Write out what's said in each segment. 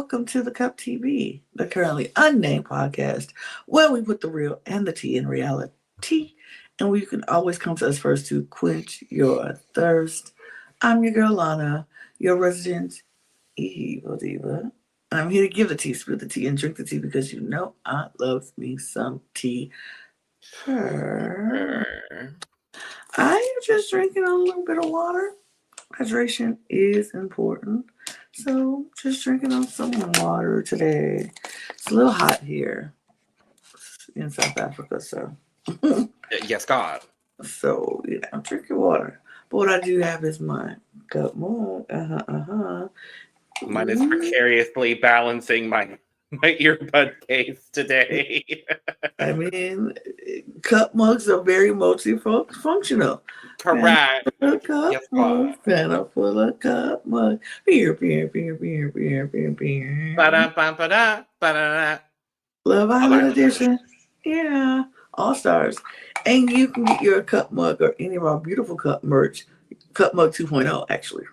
welcome to the Cup TV, the Currently Unnamed Podcast, where we put the real and the tea in reality, and where you can always come to us first to quench your thirst. I'm your girl Lana, your resident evil diva, and I'm here to give the tea, spill the tea, and drink the tea because you know I love me some tea. I am just drinking a little bit of water. Hydration is important. So just drinking on some water today. It's a little hot here in South Africa, so yes, God. So yeah, I'm drinking water. But what I do have is my cup mug. Mine is precariously balancing my earbud case today. I mean, cup mugs are very multifunctional. Correct. Cup yes, mug, panel full of cup mug. Beer. Ba-da, ba-da, ba-da. Love Island edition. Yeah. All Stars. And you can get your cup mug or any of our beautiful cup merch. Cup mug 2.0, actually.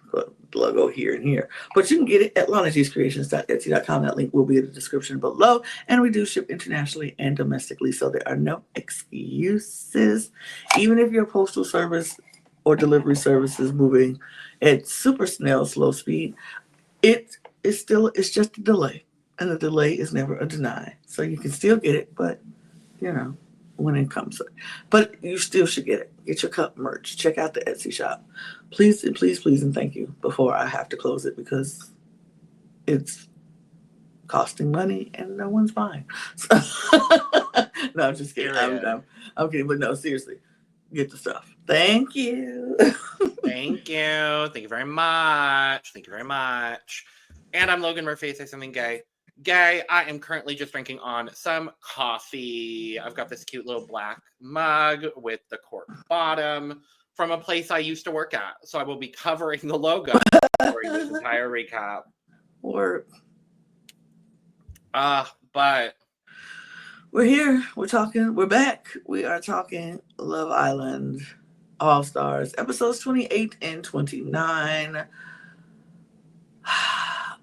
Logo here and here. But you can get it at lanagcreations.etsy.com. That link will be in the description below. And we do ship internationally and domestically, so there are no excuses. Even if your postal service or delivery service is moving at super snail slow speed, it's just a delay. And the delay is never a deny. So you can still get it, but when it comes. But you still should get it. Get your cup merch. Check out the Etsy shop. Please, and thank you before I have to close it because it's costing money and no one's buying. So, no, I'm just kidding. I'm kidding, but no, seriously. Get the stuff. Thank you. Thank you. Thank you very much. And I'm Logan Murphy. Say something gay. I am currently just drinking on some coffee. I've got this cute little black mug with the cork bottom from a place I used to work at. So I will be covering the logo during this entire recap. But we're here. We're talking. We're back. We are talking Love Island All Stars, episodes 28 and 29.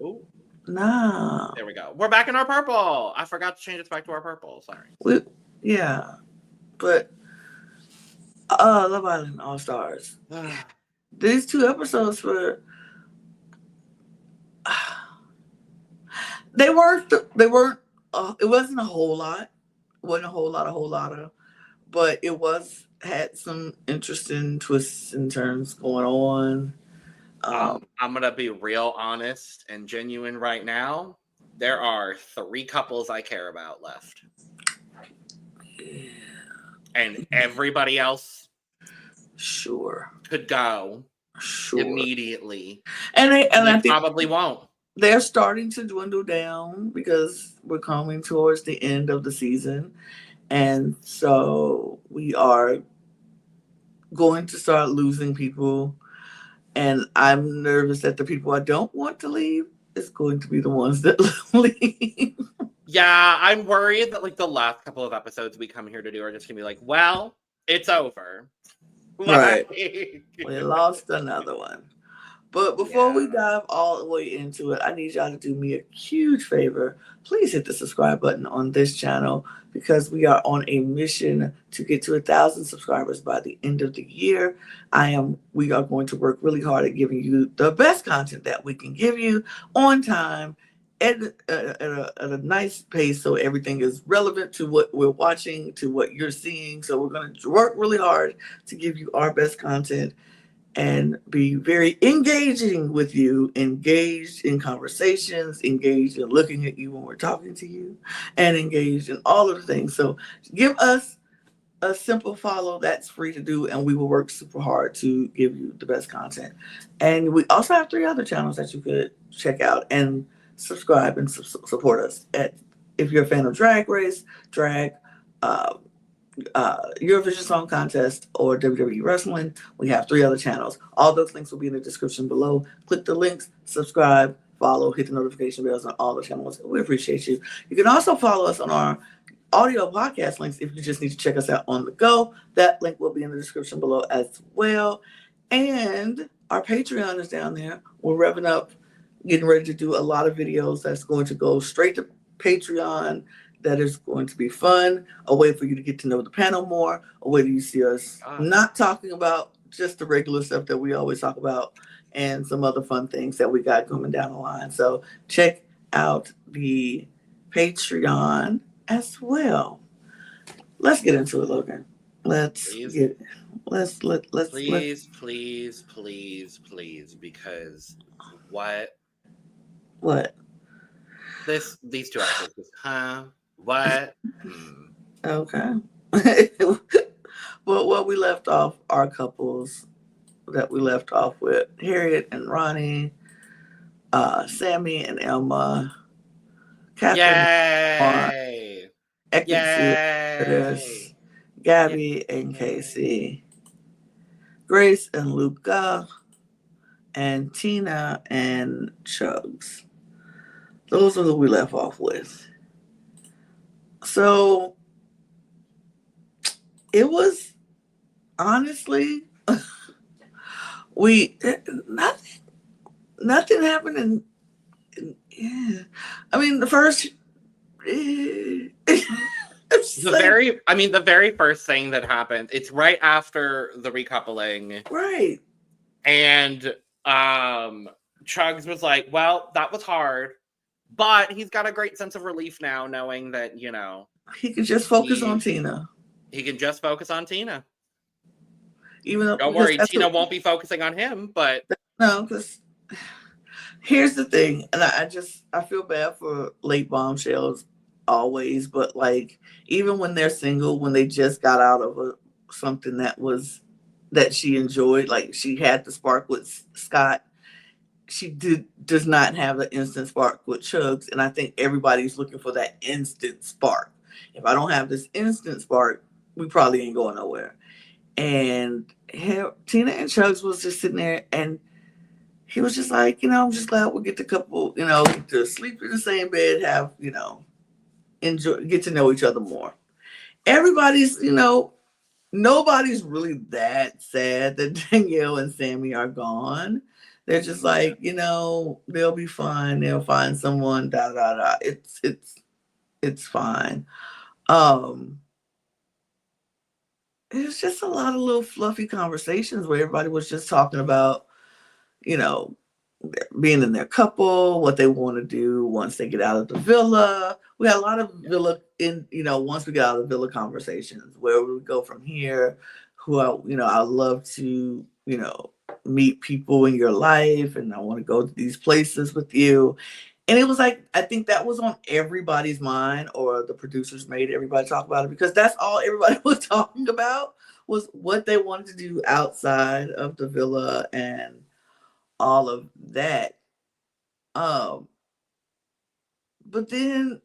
Ooh. No. There we go. We're back in our purple. I forgot to change it back to our purple. Sorry. But Love Island All Stars. These two episodes were. They weren't. It wasn't a whole lot. Wasn't a whole lot, but it had some interesting twists and turns going on. I'm gonna be real honest and genuine right now. There are 3 couples I care about left, and everybody else could go immediately, and I think probably won't. They're starting to dwindle down because we're coming towards the end of the season, and so we are going to start losing people. And I'm nervous that the people I don't want to leave is going to be the ones that leave. Yeah, I'm worried that the last couple of episodes we come here to do are just gonna be well, it's over. Right. We lost another one. But before we dive all the way into it, I need y'all to do me a huge favor. Please hit the subscribe button on this channel because we are on a mission to get to 1,000 subscribers by the end of the year. We are going to work really hard at giving you the best content that we can give you on time at a nice pace so everything is relevant to what we're watching, to what you're seeing. So we're going to work really hard to give you our best content and be very engaging with you, engaged in conversations, engaged in looking at you when we're talking to you, and engaged in all of the things. So give us a simple follow that's free to do, and we will work super hard to give you the best content. And we also have 3 other channels that you could check out and subscribe and support us at. If you're a fan of Drag Race, Eurovision Song Contest, or WWE Wrestling, we have 3 other channels. All those links will be in the description below. Click the links, subscribe, follow, hit the notification bells on all the channels. We appreciate you. You can also follow us on our audio podcast links if you just need to check us out on the go. That link will be in the description below as well. And our Patreon is down there. We're revving up getting ready to do a lot of videos that's going to go straight to Patreon. That is going to be fun. A way for you to get to know the panel more. A way that you see us Ah, not talking about just the regular stuff that we always talk about, and some other fun things that we got coming down the line. So check out the Patreon as well. Let's get into it, Logan. Let's please, get let's please, please, please, please, because what what? these 2 episodes, huh? What? Hmm. Okay. But what we left off, our couples that we left off with, Harriet and Ronnie, Sammy and Elma, Catherine and Mark, Yay! Ecclesia and Curtis, Yay! Gabby and Yay! Casey, Grace and Luca, and Tina and Chugs. Those are who we left off with. So it was honestly we nothing happened yeah. I mean the first The very first thing that happened, it's right after the recoupling. right. And Chugs was like, well, that was hard. But he's got a great sense of relief now, knowing that, He could just focus on Tina. He can just focus on Tina. Even though Don't worry, Tina won't be focusing on him, but no, because here's the thing, and I feel bad for late bombshells always, but like even when they're single, when they just got out of something that she enjoyed, like she had the spark with Scott, she does not have an instant spark with Chugs, and I think everybody's looking for that instant spark. If I don't have this instant spark, we probably ain't going nowhere. And Tina and Chugs was just sitting there, and he was just like, I'm just glad we get the couple, get to sleep in the same bed, have, enjoy, get to know each other more. Everybody's, nobody's really that sad that Danielle and Sammy are gone. They're just like, they'll be fine. They'll find someone, da da da. It's fine. It was just a lot of little fluffy conversations where everybody was just talking about, being in their couple, what they want to do once they get out of the villa. We had a lot of villa once we get out of the villa conversations, where we go from here, I love to, meet people in your life, and I want to go to these places with you. And it was like, I think that was on everybody's mind, or the producers made everybody talk about it, because that's all everybody was talking about, was what they wanted to do outside of the villa and all of that. But then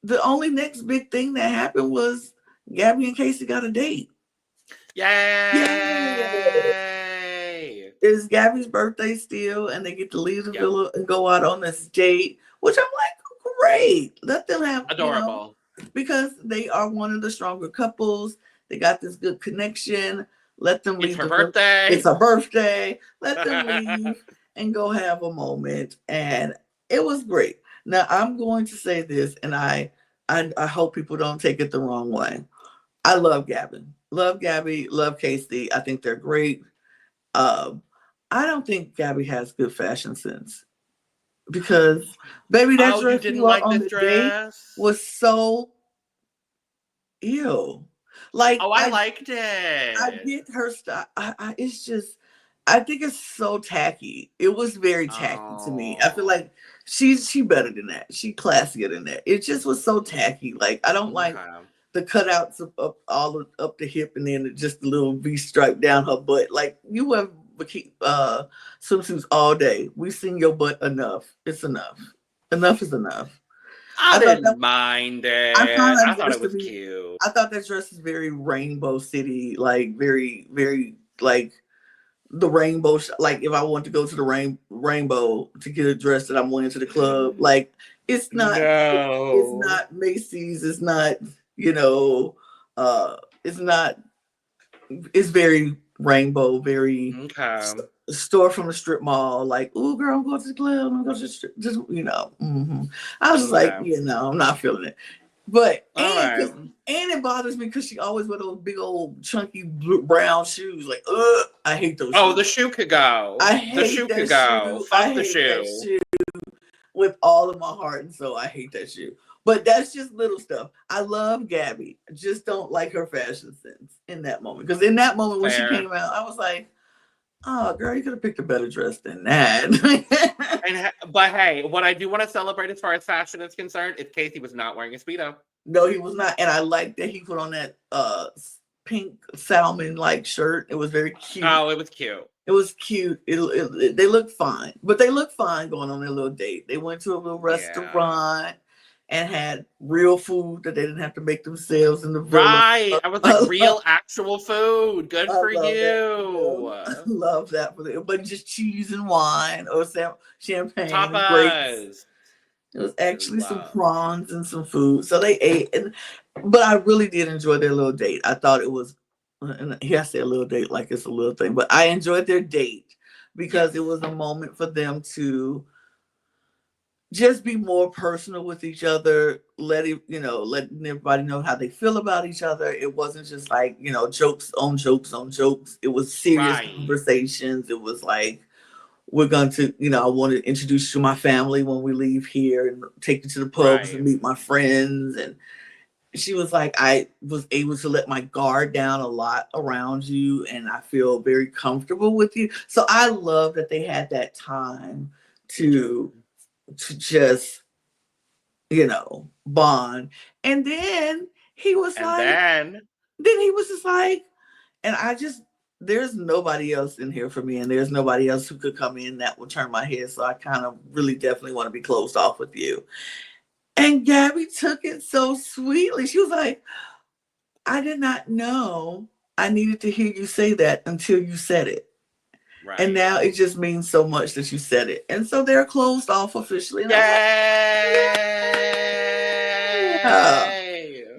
the only next big thing that happened was Gabby and Casey got a date. Yay! It's Gabby's birthday still, and they get to leave the villa and go out on this date, which I'm like, great. Let them have adorable. Because they are one of the stronger couples. They got this good connection. Let them leave. It's her birthday. It's her birthday. Let them leave and go have a moment. And it was great. Now I'm going to say this, and I hope people don't take it the wrong way. I love Gavin. Love Gabby. Love Casey. I think they're great. I don't think Gabby has good fashion sense, because baby, that dress you didn't like on the date was so ew. Like, I liked it. I get her style. It's just, I think it's so tacky. It was very tacky to me. I feel like she better than that. She classier than that. It just was so tacky. Like, I don't like the cutouts up all up the hip, and then just a little V stripe down her butt. Like, you wear swimsuits all day. We've seen your butt enough. It's enough. Enough is enough. I didn't mind it. I thought it was cute. I thought that dress is very Rainbow City, like very, very like the rainbow. Like if I want to go to the rainbow to get a dress that I'm wearing to the club, like it's not. No. It's not Macy's. It's not. It's not. It's very rainbow. Very store from the strip mall, like, "Ooh, girl, I'm going to the club. I'm going to the strip." Just, you know. I was just like, Okay. you know, I'm not feeling it. But All right. and it bothers me because she always wear those big old chunky brown shoes. Like, I hate those. Oh, shoes. the shoe could go. I The hate shoe that could go. shoe. Fuck I the hate that shoe. shoe with all of my heart and soul. I hate that shoe. But that's just little stuff. I love Gabby. I just don't like her fashion sense in that moment. Because in that moment when she Fair. came out, I was like, "Oh, girl, you could have picked a better dress than that." But hey, what I do want to celebrate as far as fashion is concerned is Casey was not wearing a Speedo. No, he was not. And I like that he put on that pink salmon like shirt. It was very cute. Oh, it was cute. It was cute. They looked fine. But they looked fine going on their little date. They went to a little restaurant and had real food that they didn't have to make themselves in the villa. Right. I was like, real actual food. Good for you. I love that for them. But just cheese and wine or champagne. Tapas. It was actually some prawns and some food. So they ate. But I really did enjoy their little date. I thought it was, and here I say a little date like it's a little thing, but I enjoyed their date because it was a moment for them to just be more personal with each other, letting everybody know how they feel about each other. It wasn't just like, jokes on jokes on jokes. It was serious conversations. It was like, we're going to, I want to introduce you to my family when we leave here and take you to the pubs and meet my friends. And she was like, I was able to let my guard down a lot around you, and I feel very comfortable with you. So I love that they had that time to just, bond. And then he was then he was just like, and there's nobody else in here for me, and there's nobody else who could come in that would turn my head. So I kind of really definitely want to be closed off with you. And Gabby took it so sweetly. She was like, I did not know I needed to hear you say that until you said it. Right. And now it just means so much that you said it. And so they're closed off officially. And Yay!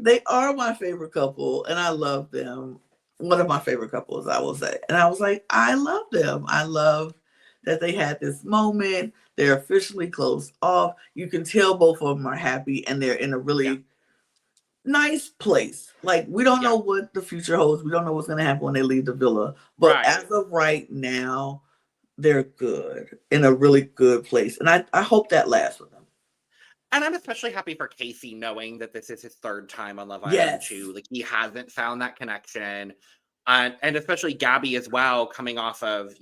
They are my favorite couple, and I love them. One of my favorite couples, I will say. And I was like, I love them. I love that they had this moment. They're officially closed off. You can tell both of them are happy, and they're in a really nice place. Like, we don't know what the future holds. We don't know what's going to happen when they leave the villa. But as of right now, they're good, in a really good place. And I hope that lasts with them. And I'm especially happy for Casey, knowing that this is his third time on Love Island too. Like, he hasn't found that connection. And especially Gabby as well, coming off of,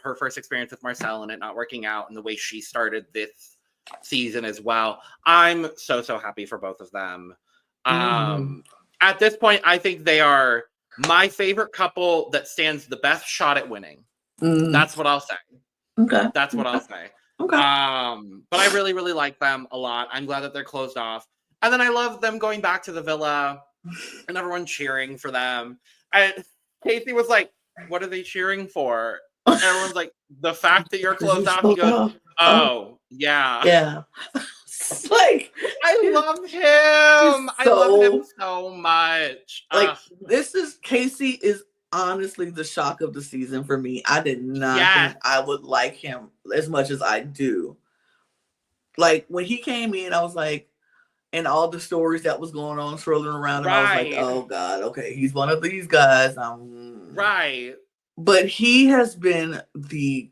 her first experience with Marcel and it not working out, and the way she started this season as well. I'm so happy for both of them. At this point, I think they are my favorite couple that stands the best shot at winning. That's what I'll say. Okay. That's what I'll say. Okay. But I really, really like them a lot. I'm glad that they're closed off. And then I love them going back to the villa and everyone cheering for them. And Casey was like, what are they cheering for? And everyone's like, the fact that you're closed off. He goes, oh, yeah. Yeah. Like, I love him. I love him so much. Like, Casey is honestly the shock of the season for me. I did not think I would like him as much as I do. Like, when he came in, I was like, and all the stories that was going on swirling around him, I was like, oh God, okay, he's one of these guys. Right. But he has been the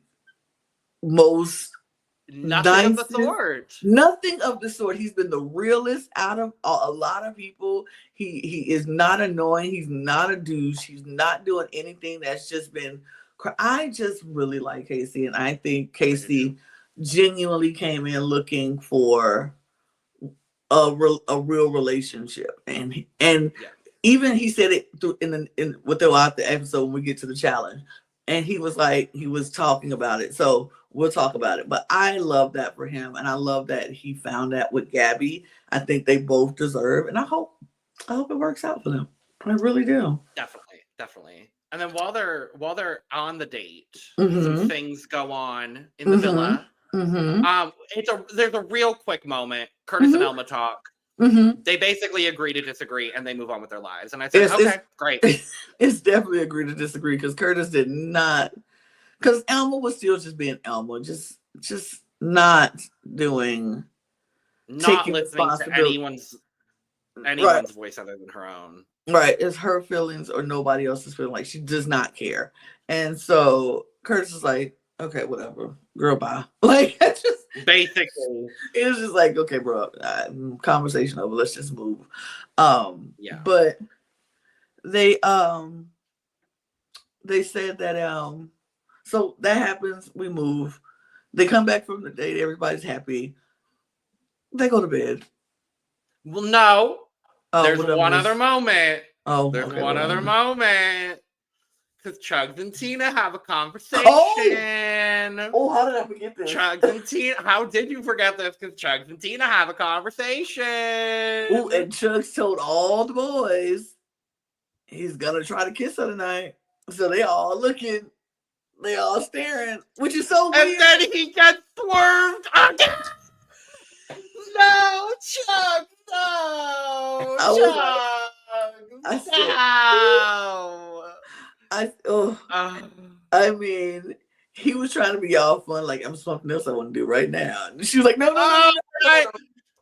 most Nothing of the sort. Nothing of the sort. He's been the realest out of a lot of people. He is not annoying. He's not a douche. He's not doing anything that's just been. I just really like Casey, and I think Casey genuinely came in looking for a real relationship, and even he said it throughout the episode when we get to the challenge, and he was like, he was talking about it. So we'll talk about it. But I love that for him, and I love that he found that with Gabby. I think they both deserve, and I hope it works out for them. I really do. Definitely. And then while they're on the date, some things go on in the villa. There's a real quick moment. Curtis and Elma talk. They basically agree to disagree, and they move on with their lives. And I said, okay, great. It's definitely agree to disagree, because Curtis did not Because Elma was still just being Elma, just not doing, Not taking listening to responsibility. anyone's voice other than her own. Right. It's her feelings or nobody else's feeling. Like, she does not care. And so Curtis is like, okay, whatever. Girl, bye. Like, Basically. It was just like, okay, bro, conversation over. Let's just move. Yeah. But they said that, so that happens. We move. They come back from the date. Everybody's happy. They go to bed. Well, no. There's whatever. one other moment. Oh, There's okay, one whatever. other moment. Because Chugs and Tina have a conversation. Oh, how did I forget this? Chugs and Tina. How did you forget this? Because Chugs and Tina have a conversation. Oh, and Chugs told all the boys he's gonna try to kiss her tonight. So they all looking, they all staring, which is so weird. And then he gets swerved again. No, Chugs, no, Chugs, no. I mean, he was trying to be all fun, like, I'm something else I want to do right now. And she was like, no.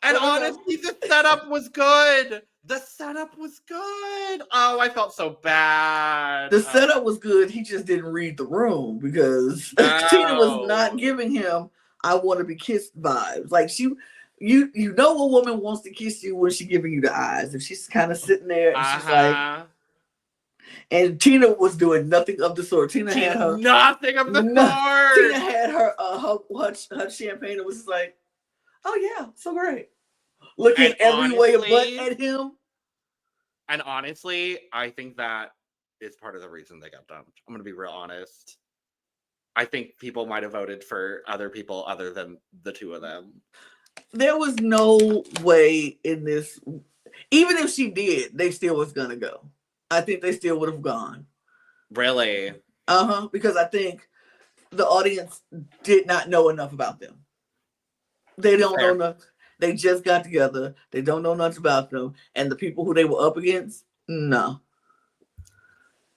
And honestly, the setup was good. The setup was good. Oh, I felt so bad. The setup was good. He just didn't read the room because Tina was not giving him "I want to be kissed" vibes. Like, you know, a woman wants to kiss you when she's giving you the eyes. If she's kind of sitting there and she's like, and Tina was doing nothing of the sort. Tina had nothing of the sort. Tina had her champagne and was just like, oh yeah, so great. Looking every way but at him. And honestly, I think that is part of the reason they got dumped. I'm going to be real honest. I think people might have voted for other people other than the two of them. There was no way in this. Even if she did, they still was going to go. I think they still would have gone. Really? Because I think the audience did not know enough about them. They don't know enough. They just got together. They don't know much about them. And the people who they were up against, no.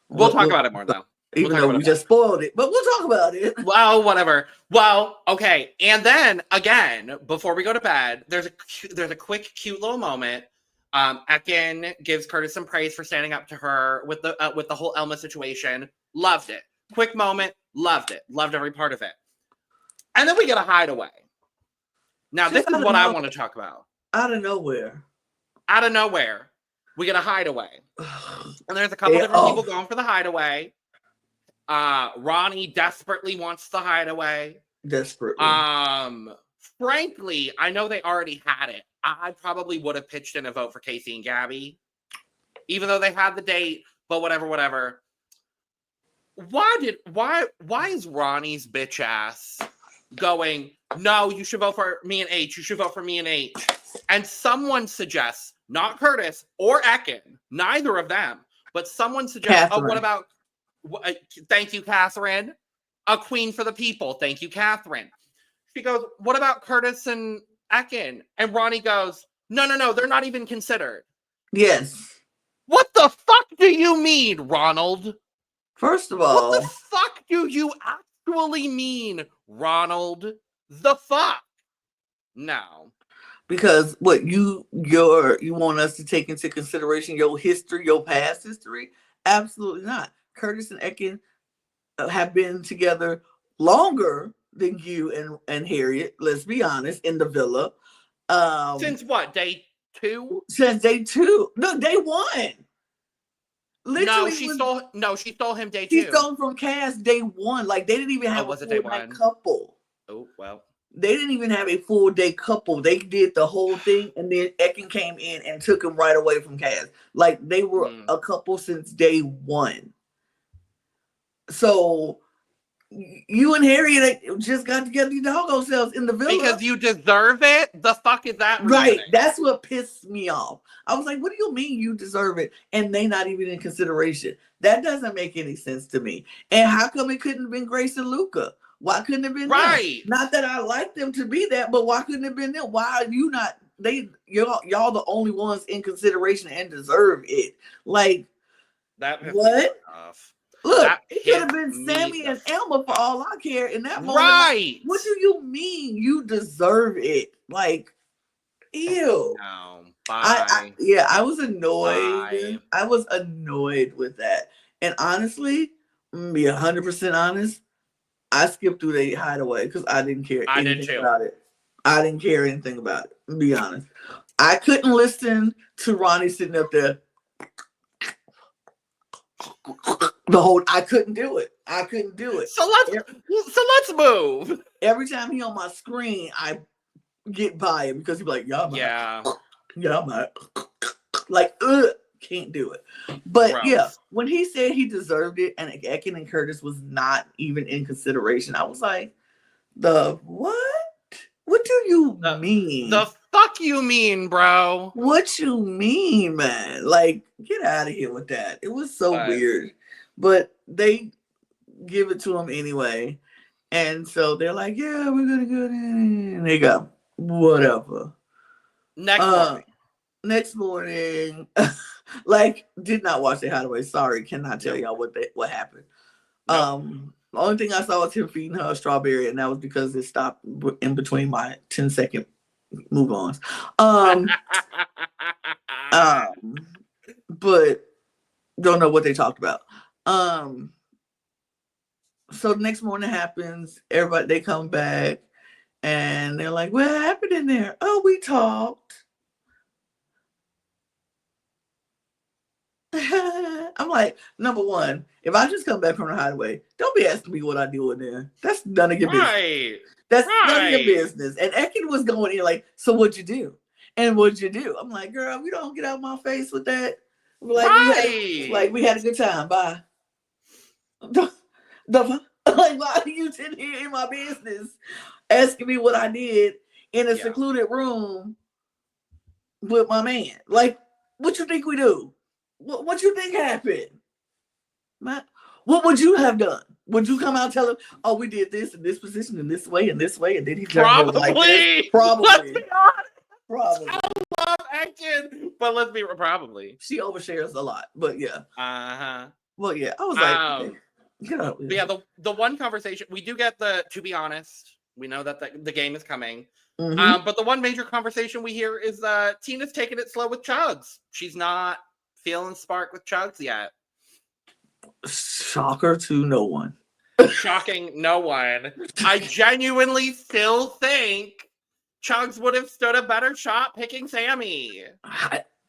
We'll talk about it more, though. Even though we just spoiled it. But we'll talk about it. Well, whatever. Well, okay. And then, again, before we go to bed, there's a quick, cute little moment. Ekin gives Curtis some praise for standing up to her with the whole Elma situation. Loved it. Quick moment. Loved it. Loved every part of it. And then we get a hideaway. Now, this is what I want to talk about. Out of nowhere. We get a hideaway. And there's a couple different people going for the hideaway. Ronnie desperately wants the hideaway. Desperately. Frankly, I know they already had it. I probably would have pitched in a vote for Casey and Gabby. Even though they had the date, but whatever. Why is Ronnie's bitch ass going, no, you should vote for me and H. You should vote for me and H. And someone suggests, not Curtis or Ekin, neither of them, but someone suggests, Catherine. what about, thank you, Catherine, a queen for the people. Thank you, Catherine. She goes, what about Curtis and Ekin? And Ronnie goes, no, they're not even considered. Yes. What the fuck do you mean, Ronald? First of all, what the fuck do you actually mean, Ronald? The fuck? No. Because what you want us to take into consideration your history, your past history? Absolutely not. Curtis and Ekin have been together longer than you and Harriet, let's be honest, in the villa. Since what, day 2? Since day 2. No, day 1. Literally, she stole him day 2. She stole him from Cass day 1. Like, they didn't even have a full night couple. Oh, well. They didn't even have a full day couple. They did the whole thing, and then Ekin came in and took him right away from Cass. Like, they were a couple since day 1. So you and Harriet just got together your doggo selves in the villa. Because you deserve it? The fuck is that? Right. That's what pissed me off. I was like, what do you mean you deserve it? And they not even in consideration. That doesn't make any sense to me. And how come it couldn't have been Grace and Luca? Why couldn't it have been right? Them? Not that I like them to be that, but why couldn't it have been them? Why are you not? Y'all the only ones in consideration and deserve it. Like, that what? Look, That it could have hit been me Sammy the and Elma for all I care. In that moment, right. what do you mean you deserve it? Like, ew. No. I was annoyed. Bye. I was annoyed with that. And honestly, be 100% honest, I skipped through the hideaway because I didn't care I did anything too. about it. I didn't care anything about it. Be honest. I couldn't listen to Ronnie sitting up there the whole. I couldn't do it. I couldn't do it. So let's move. Every time he on my screen, I get by him because he'd be like, Yeah. I'm not. Like, can't do it. But Gross. yeah, when he said he deserved it and Ekin and Curtis was not even in consideration, I was like, the what? What do you mean? The fuck you mean, bro? What you mean, man? Like, get out of here with that. It was so weird. But they give it to him anyway. And so they're like, yeah, we're gonna go in. And they go, whatever. Next morning, like, did not watch the Hideaway. Sorry, cannot tell y'all what happened. The only thing I saw was him feeding her a strawberry, and that was because it stopped in between my 10-second move-ons. But don't know what they talked about. So the next morning happens. Everybody, they come back, and they're like, what happened in there? Oh, we talked. I'm like, number one, if I just come back from the hideaway, don't be asking me what I do in there. That's none of your business. That's none of your business. And Ekin was going in like, so what'd you do? And what'd you do? I'm like, girl, we don't get out of my face with that. Like, we had a good time. Bye. Like, why are you sitting here in my business asking me what I did in a secluded room with my man? Like, what you think we do? What you think happened? Matt, what would you have done? Would you come out and tell him, oh, we did this in this position, in this way, and then he probably like this? Probably. Let's be honest. Probably. I love Ekin, but let's be probably. She overshares a lot, but yeah. Well, yeah, I was like, okay, get out. Yeah, the one conversation we do get to be honest, we know that the game is coming. But the one major conversation we hear is Tina's taking it slow with Chugs. She's not feeling spark with Chugs yet. Shocker to no one. Shocking no one. I genuinely still think Chugs would have stood a better shot picking Sammy.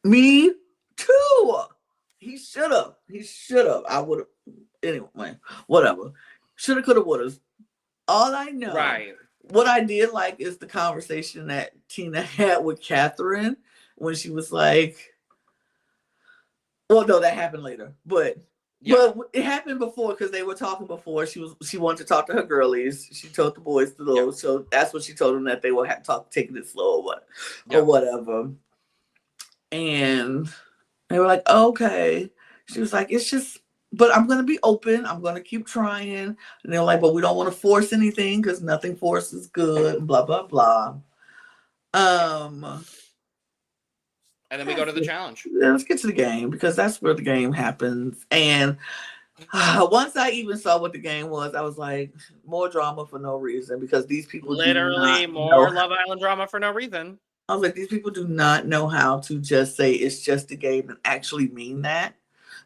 Me too. He should have. I would have. Anyway, whatever. Shoulda, coulda, woulda. All I know. Right. What I did like is the conversation that Tina had with Catherine when she was like, well, no, that happened later. But it happened before because they were talking before. She wanted to talk to her girlies. She told the boys to go. So that's what she told them, that they would have taking it slow or whatever. And they were like, okay. She was like, it's just, but I'm going to be open. I'm going to keep trying. And they're like, but we don't want to force anything because nothing forced is good. Blah, blah, blah. And then we go to the challenge. Yeah, let's get to the game because that's where the game happens. And once I even saw what the game was, I was like, more drama for no reason because these people literally more Love Island drama for no reason. I was like, these people do not know how to just say it's just a game and actually mean that.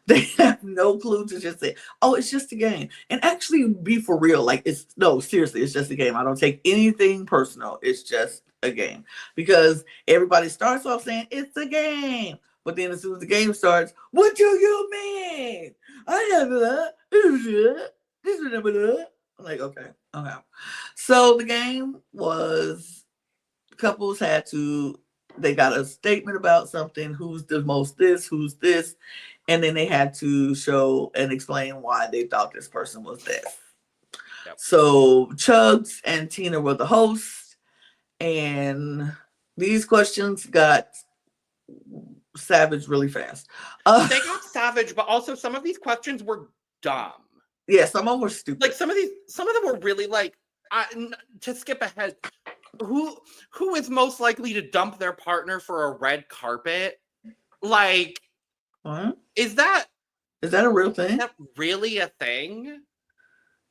They have no clue to just say, oh, it's just a game. And actually be for real. Like, seriously, it's just a game. I don't take anything personal. It's just a game. Because everybody starts off saying, it's a game. But then as soon as the game starts, what do you mean? I never I'm like, okay. So the game was, couples they got a statement about something, who's the most this, who's this, and then they had to show and explain why they thought this person was this. So Chugs and Tina were the hosts, and these questions got savage really fast. They got savage, but also some of these questions were dumb. Yeah, some of them were stupid. Like some of them were really like, to skip ahead, who is most likely to dump their partner for a red carpet? Like, is that Is that a real Is thing? that really a thing?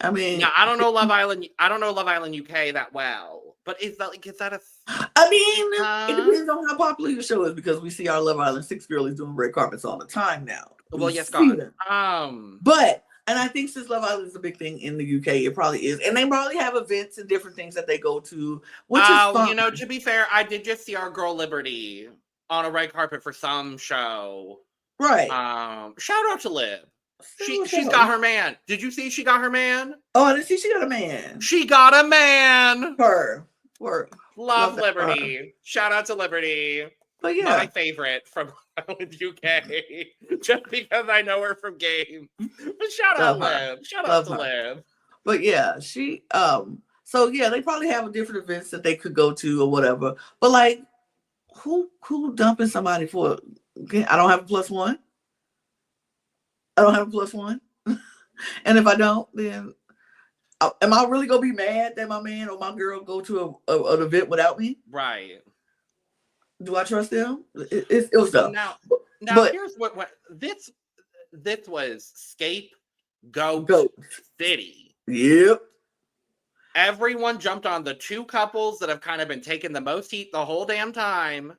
I mean, Yeah, I don't know Love Island. I don't know Love Island UK that well, but is that a? I mean, it Huh? depends on how popular your show is because we see our Love Island 6 girlies doing red carpets all the time now. Well, We yes, see God. them. But, and I think since Love Island is a big thing in the UK, it probably is. And they probably have events and different things that they go to, which is fun. To be fair, I did just see our girl Liberty on a red carpet for some show. Right. Shout out to Liv. She's got her man. Did you see she got her man? Oh, I didn't see she got a man. She got a man. Love Liberty. Shout out to Liberty. But yeah, my favorite from Island UK, just because I know her from games. But shout out Liv. Shout out to Liv. But yeah, she so yeah, they probably have different events that they could go to or whatever. But like, who dumping somebody for? I don't have a +1. I don't have a +1. And if I don't, then am I really gonna be mad that my man or my girl go to an event without me? Right. Do I trust them? It was dumb. Now but, here's what this was Scapegoat City. Yep. Everyone jumped on the two couples that have kind of been taking the most heat the whole damn time,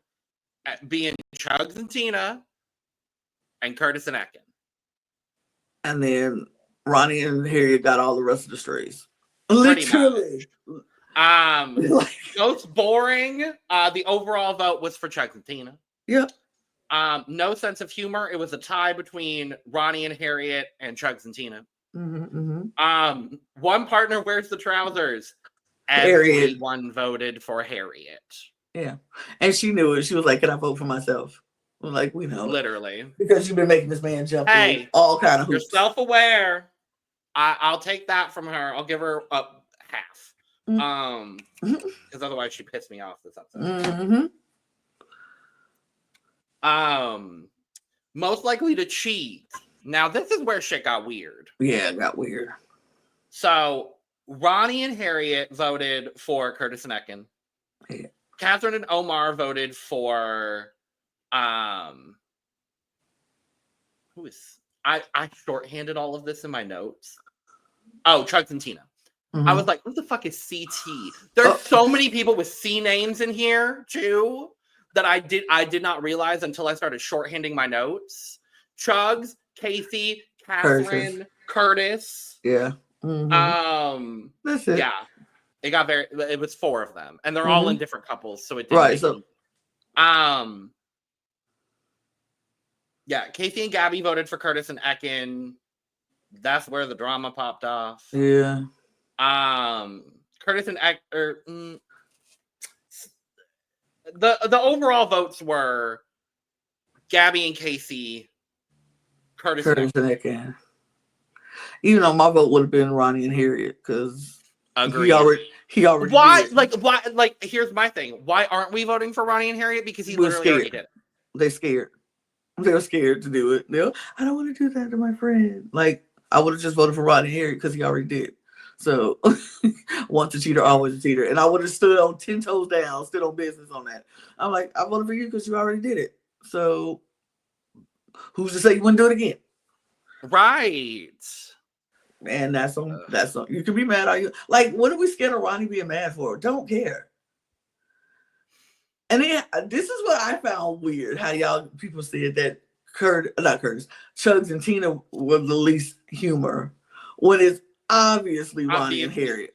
being Chugs and Tina and Curtis and Ekin. And then Ronnie and Harriet got all the rest of the strays. Literally. Most boring. The overall vote was for Chugs and Tina. Yep. No sense of humor. It was a tie between Ronnie and Harriet and Chugs and Tina. One partner wears the trousers. Everyone voted for Harriet. Yeah. And she knew it. She was like, can I vote for myself? I'm like, we know. Literally. Because you've been making this man jump through all kind of hoops. You're self-aware. I'll take that from her. I'll give her half. Because otherwise she pissed me off this episode. Most likely to cheat. Now this is where shit got weird. Yeah, it got weird. So Ronnie and Harriet voted for Curtis and Ekin. Yeah. Catherine and Omar voted for who is I shorthanded all of this in my notes. Oh, Chugs and Tina. I was like, what the fuck is CT? There's so many people with C names in here too that I did not realize until I started shorthanding my notes. Chugs, Casey, Catherine, Curtis. Yeah. That's it. Yeah. It was 4 of them. And they're all in different couples, so it didn't right. So yeah, Casey and Gabby voted for Curtis and Ekin. That's where the drama popped off. Yeah. Curtis and Ekin. The overall votes were Gabby and Casey, Curtis and Ekin. Even though my vote would have been Ronnie and Harriet, because he already why did. why here's my thing. Why aren't we voting for Ronnie and Harriet? Because he literally already did it. They're scared. They're scared to do it. I don't want to do that to my friend. Like, I would have just voted for Ronnie and Harriet because he already did. So once a cheater, always a cheater. And I would have stood on 10 toes down, stood on business on that. I'm like, I voted for you because you already did it. So who's to say you wouldn't do it again? Right. And that's on you can be mad all you like. What are we scared of Ronnie being mad for? Don't care. And then this is what I found weird, how people said that Chugs and Tina were the least humor when it's obviously Ronnie and Harriet.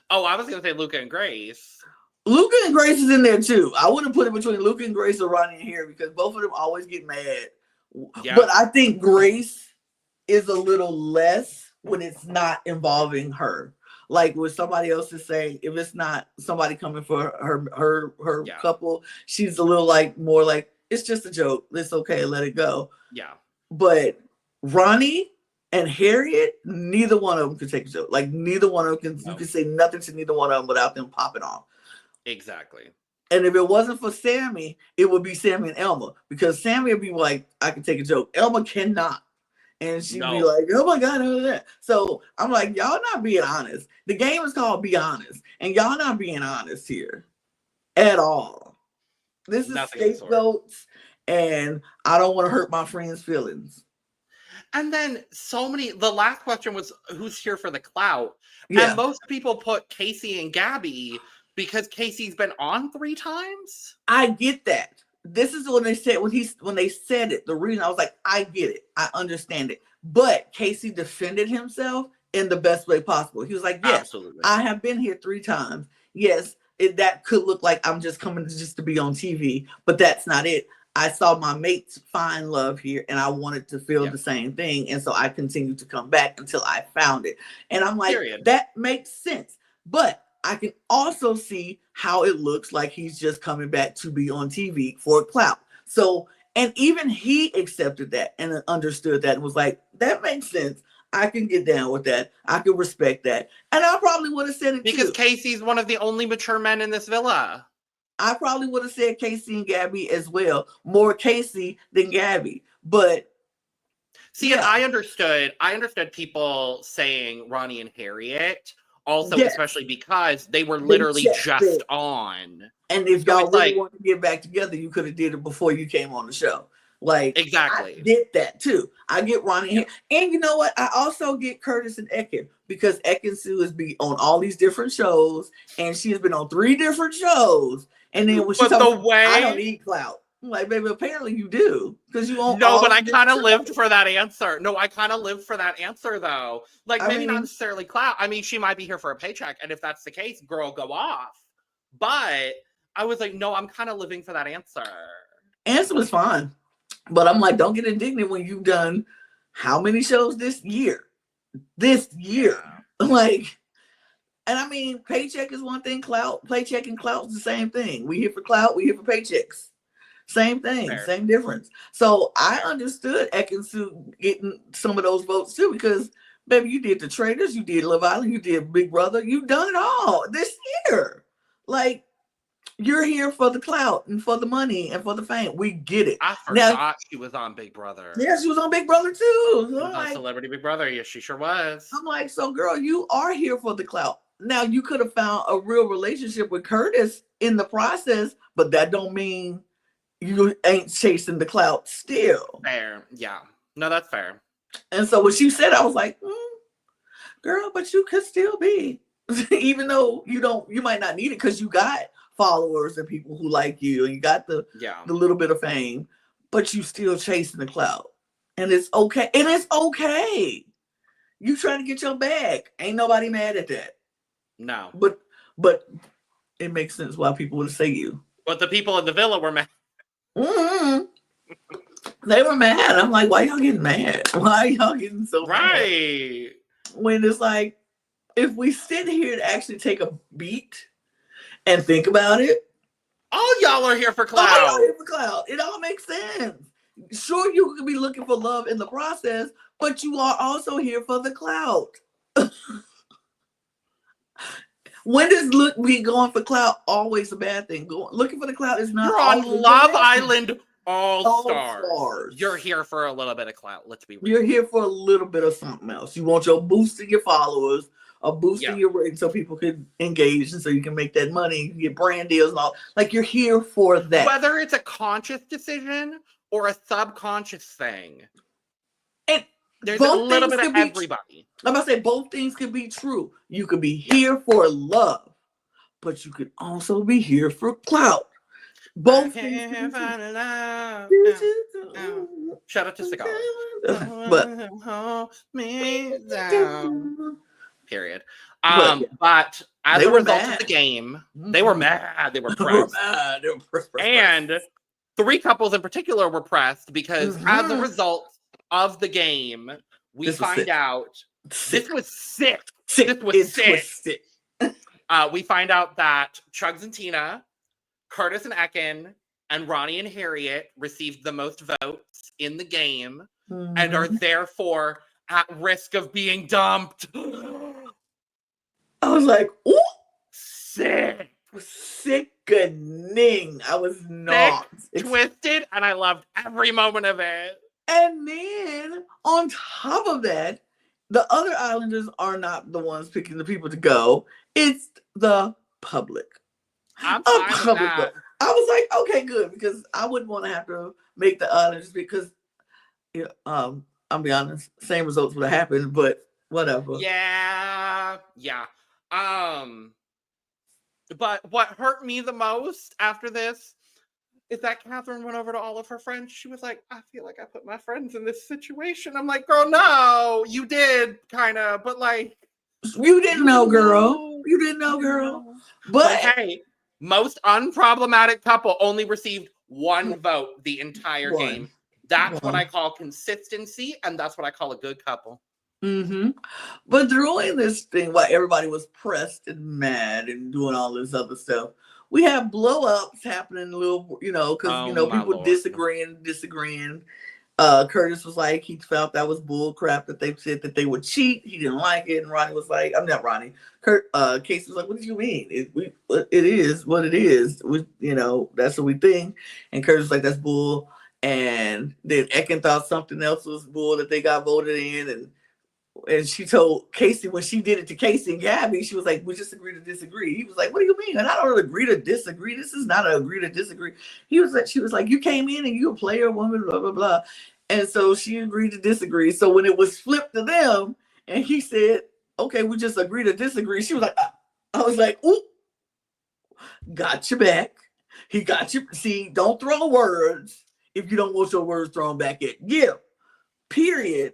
Oh, I was gonna say Luca and Grace. Luca and Grace is in there too. I wouldn't put it between Luca and Grace or Ronnie and Harriet because both of them always get mad. Yeah. But I think Grace is a little less when it's not involving her. Like when somebody else is saying, if it's not somebody coming for her couple, she's a little like more like, it's just a joke. It's okay, let it go. Yeah. But Ronnie and Harriet, neither one of them could take a joke. Like neither one of them you can say nothing to neither one of them without them popping off. Exactly. And if it wasn't for Sammy, it would be Sammy and Elma. Because Sammy would be like, I can take a joke. Elma cannot. And she'd be like, oh my God. So I'm like, y'all not being honest. The game is called Be Honest. And y'all not being honest here at all. This is scapegoats. And I don't want to hurt my friends' feelings. And then the last question was who's here for the clout? Yeah. And most people put Casey and Gabby because Casey's been on 3 times. I get that. This is when they said when they said it, the reason I was like, I get it. I understand it. But Casey defended himself in the best way possible. He was like, yes, absolutely. I have been here 3 times. Yes, that could look like I'm just coming just to be on TV, but that's not it. I saw my mates find love here and I wanted to feel the same thing. And so I continued to come back until I found it. And I'm like, that makes sense. But I can also see how it looks like he's just coming back to be on TV for clout. So, and even he accepted that and understood that and was like, that makes sense. I can get down with that. I can respect that. And I probably would have said it because Casey's one of the only mature men in this villa. I probably would have said Casey and Gabby as well. More Casey than Gabby. But see, and I understood people saying Ronnie and Harriet. Also, especially because they were literally just on. And if y'all really wanted to get back together, you could have did it before you came on the show. Like, exactly. I did that too. I get Ronnie. And you know what? I also get Curtis and Ekin because Ekin Sue has been on all these different shows and she has been on 3 different shows. And then when she talks, I don't need clout. I'm like, baby, apparently you do. Because you won't. No, but I kind of lived for that answer. No, I kind of lived for that answer though. Like maybe not necessarily clout. I mean, she might be here for a paycheck. And if that's the case, girl, go off. But I was like, no, I'm kind of living for that answer. Answer was fine. But I'm like, don't get indignant when you've done how many shows this year? Like, and I mean, paycheck is one thing, paycheck and clout is the same thing. We here for clout, we here for paychecks. Same thing, same difference. So I understood Ekin Sue getting some of those votes too, because baby, you did The Traitors, you did Love Island, you did Big Brother, you've done it all this year. Like, you're here for the clout and for the money and for the fame. We get it. I forgot she was on Big Brother. Yeah, she was on Big Brother too. So on Celebrity Big Brother. Yes, she sure was. I'm like, so girl, you are here for the clout. Now you could have found a real relationship with Curtis in the process, but that don't mean you ain't chasing the clout still. Fair. Yeah. No, that's fair. And so when she said, I was like, girl, but you could still be. Even though you might not need it because you got followers and people who like you and you got the little bit of fame, but you still chasing the clout. And it's okay. And it's okay. You trying to get your bag. Ain't nobody mad at that. No. But it makes sense why people would say you. But the people in the villa were mad. Mm-hmm. They were mad. I'm like, why y'all getting mad? Why y'all getting so mad? When it's like, if we sit here to actually take a beat and think about it, all y'all are here for clout. It all makes sense. Sure, you could be looking for love in the process, but you are also here for the clout. When does we going for clout always a bad thing? Looking for the clout is not. You're on Love Island All Stars. You're here for a little bit of clout. Let's be real. You're here for a little bit of something else. You want your boost in your followers, a boost in your rating so people can engage and so you can make that money, get brand deals and all. Like, you're here for that. Whether it's a conscious decision or a subconscious thing. And there's a little bit of everybody. I'm about to say both things can be true. You could be here for love, but you could also be here for clout. Both things. Shout out to Cigar. But me down. Period. But as a result of the game, they were mad. They were pressed. And 3 couples in particular were pressed because as a result of the game, we find out this was sick. This was sick. We find out that Chugs and Tina, Curtis and Ekin, and Ronnie and Harriet received the most votes in the game and are therefore at risk of being dumped. I was like, ooh, sick. Sickening. I was not. Twisted, and I loved every moment of it. And then on top of that, the other islanders are not the ones picking the people to go. It's the public. I'm fine with that. I was like, okay, good, because I wouldn't want to have to make the islanders because I I'll be honest. Same results would have happened, but whatever. Yeah. But what hurt me the most after this is that Catherine went over to all of her friends. She was like, I feel like I put my friends in this situation. I'm like, girl, no, you did kind of, but like, you didn't know, girl. You didn't know, girl. But hey, most unproblematic couple only received one vote the entire game. That's what I call consistency, and that's what I call a good couple. Mm-hmm. But during this thing, while everybody was pressed and mad and doing all this other stuff, we have blow-ups happening, little, because people disagreeing. Curtis was like, he felt that was bull crap that they said that they would cheat. He didn't like it, and Ronnie was like, I'm not Ronnie. Casey was like, what do you mean? It is what it is. That's what we think. And Curtis was like, that's bull. And then Ekin thought something else was bull that they got voted in, and she told Casey when she did it to Casey and Gabby, she was like, we just agree to disagree. He was like, what do you mean? And I don't agree to disagree. This is not an agree to disagree. She was like, you came in and you a player woman, blah, blah, blah. And so she agreed to disagree. So when it was flipped to them and he said, okay, we just agree to disagree. She was like, I was like, ooh, got your back. He got you. See, don't throw words if you don't want your words thrown back at you. Period.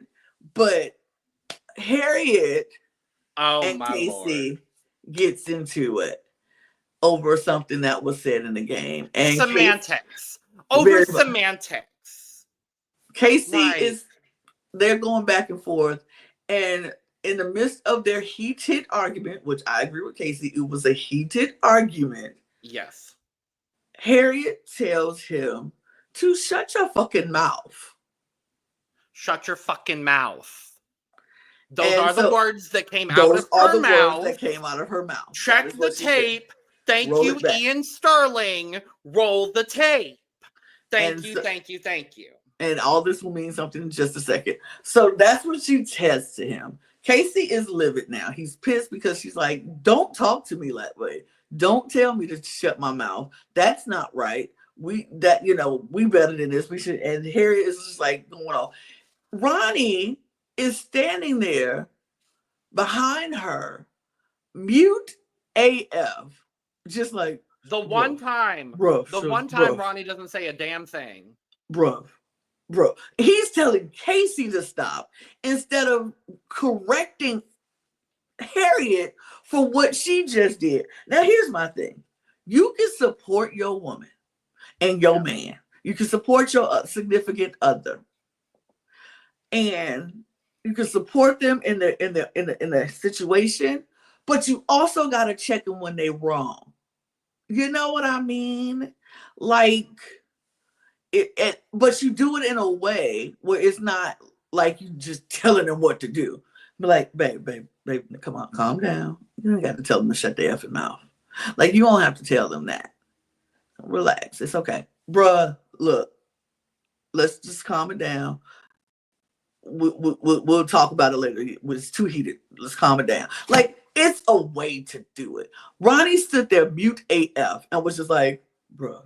But Harriet and Casey gets into it over something that was said in the game. And semantics. Over semantics. Casey they're going back and forth. And in the midst of their heated argument, which I agree with Casey, it was a heated argument. Yes. Harriet tells him to shut your fucking mouth. Shut your fucking mouth. Those are the words that came out of her mouth. Check the tape. Thank you, Ian Sterling. Roll the tape. Thank you. And all this will mean something in just a second. So that's what she says to him. Casey is livid now. He's pissed because she's like, don't talk to me that way. Don't tell me to shut my mouth. That's not right. We better than this. We should. And Harriet is just like going on. Ronnie is standing there behind her, mute AF, just like the one time Ronnie doesn't say a damn thing. Bro, he's telling Casey to stop instead of correcting Harriet for what she just did. Now, here's my thing. You can support your woman and your man. You can support your significant other. And you can support them in the situation, but you also got to check them when they're wrong. You know what I mean? Like, but you do it in a way where it's not like you just telling them what to do. Be like, babe, come on, calm down. You don't got to tell them to shut their effing mouth. Like, you don't have to tell them that. Relax. It's okay. Bruh, look, let's just calm it down. We'll talk about it later. It's too heated. Let's calm it down. Like, it's a way to do it. Ronnie stood there mute AF and was just like, bruh.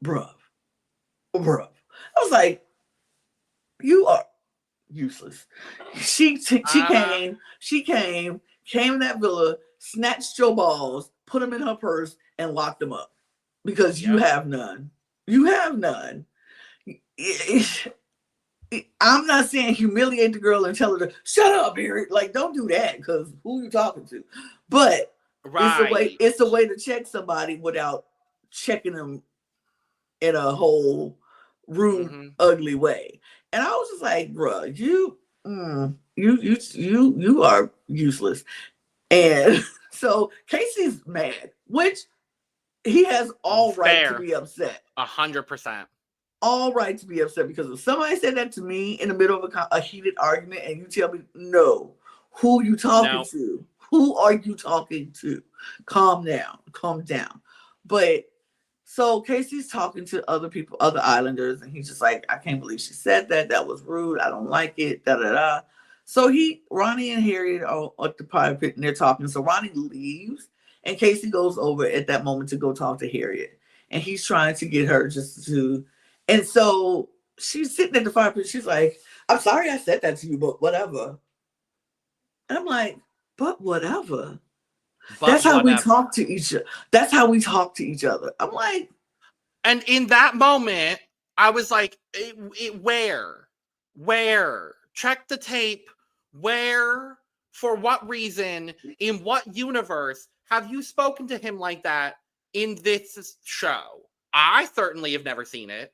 I was like, you are useless. She came in that villa, snatched your balls, put them in her purse, and locked them up because you have none. You have none. I'm not saying humiliate the girl and tell her to shut up, Eric. Like, don't do that, because who you talking to? But it's a way to check somebody without checking them in a whole rude, ugly way. And I was just like, bruh, you are useless. And so Casey's mad, which he has all right to be upset. 100%. All right to be upset, because if somebody said that to me in the middle of a heated argument and you tell me, no, who you talking to? Who are you talking to? Calm down. But so Casey's talking to other people, other islanders, and he's just like, I can't believe she said that. That was rude. I don't like it. So Ronnie and Harriet are at the private pit and they're talking. So Ronnie leaves and Casey goes over at that moment to go talk to Harriet. And he's trying to get her and so she's sitting at the fireplace. She's like, I'm sorry I said that to you, but whatever. And I'm like, but whatever. That's how we talk to each other. That's how we talk to each other. I'm like, and in that moment, I was like, where? Check the tape. Where? For what reason? In what universe have you spoken to him like that in this show? I certainly have never seen it.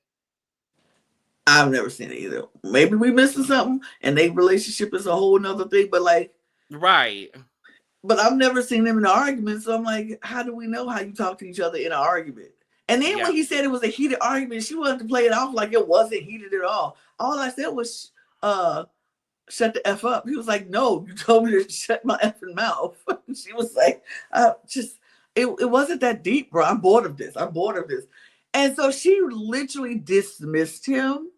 I've never seen it either. Maybe we missing something, and their relationship is a whole nother thing. But like, right. But I've never seen them in an argument, so I'm like, how do we know how you talk to each other in an argument? And then when he said it was a heated argument, she wanted to play it off like it wasn't heated at all. All I said was, shut the F up. He was like, no, you told me to shut my effing mouth. She was like, it wasn't that deep, bro. I'm bored of this. And so she literally dismissed him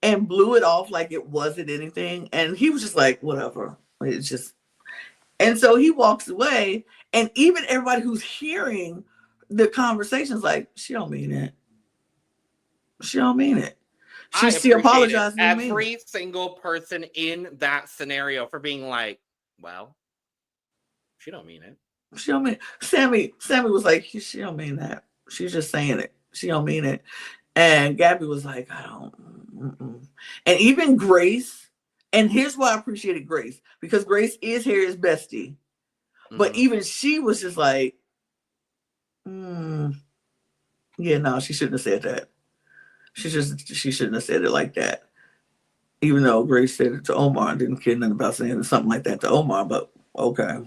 and blew it off like it wasn't anything. And he was just like, whatever. It's just, and so he walks away, and even everybody who's hearing the conversation's like, she don't mean it. She don't mean it. She apologized. Every single person in that scenario for being like, well, she don't mean it. She don't mean it. Sammy was like, she don't mean that. She's just saying it. She don't mean it. And Gabby was like, I don't. And even Grace, and here's why I appreciated Grace, because Grace is Harry's bestie. But even she was just like, yeah, no, she shouldn't have said that. She shouldn't have said it like that. Even though Grace said it to Omar, I didn't care nothing about saying something like that to Omar, but okay.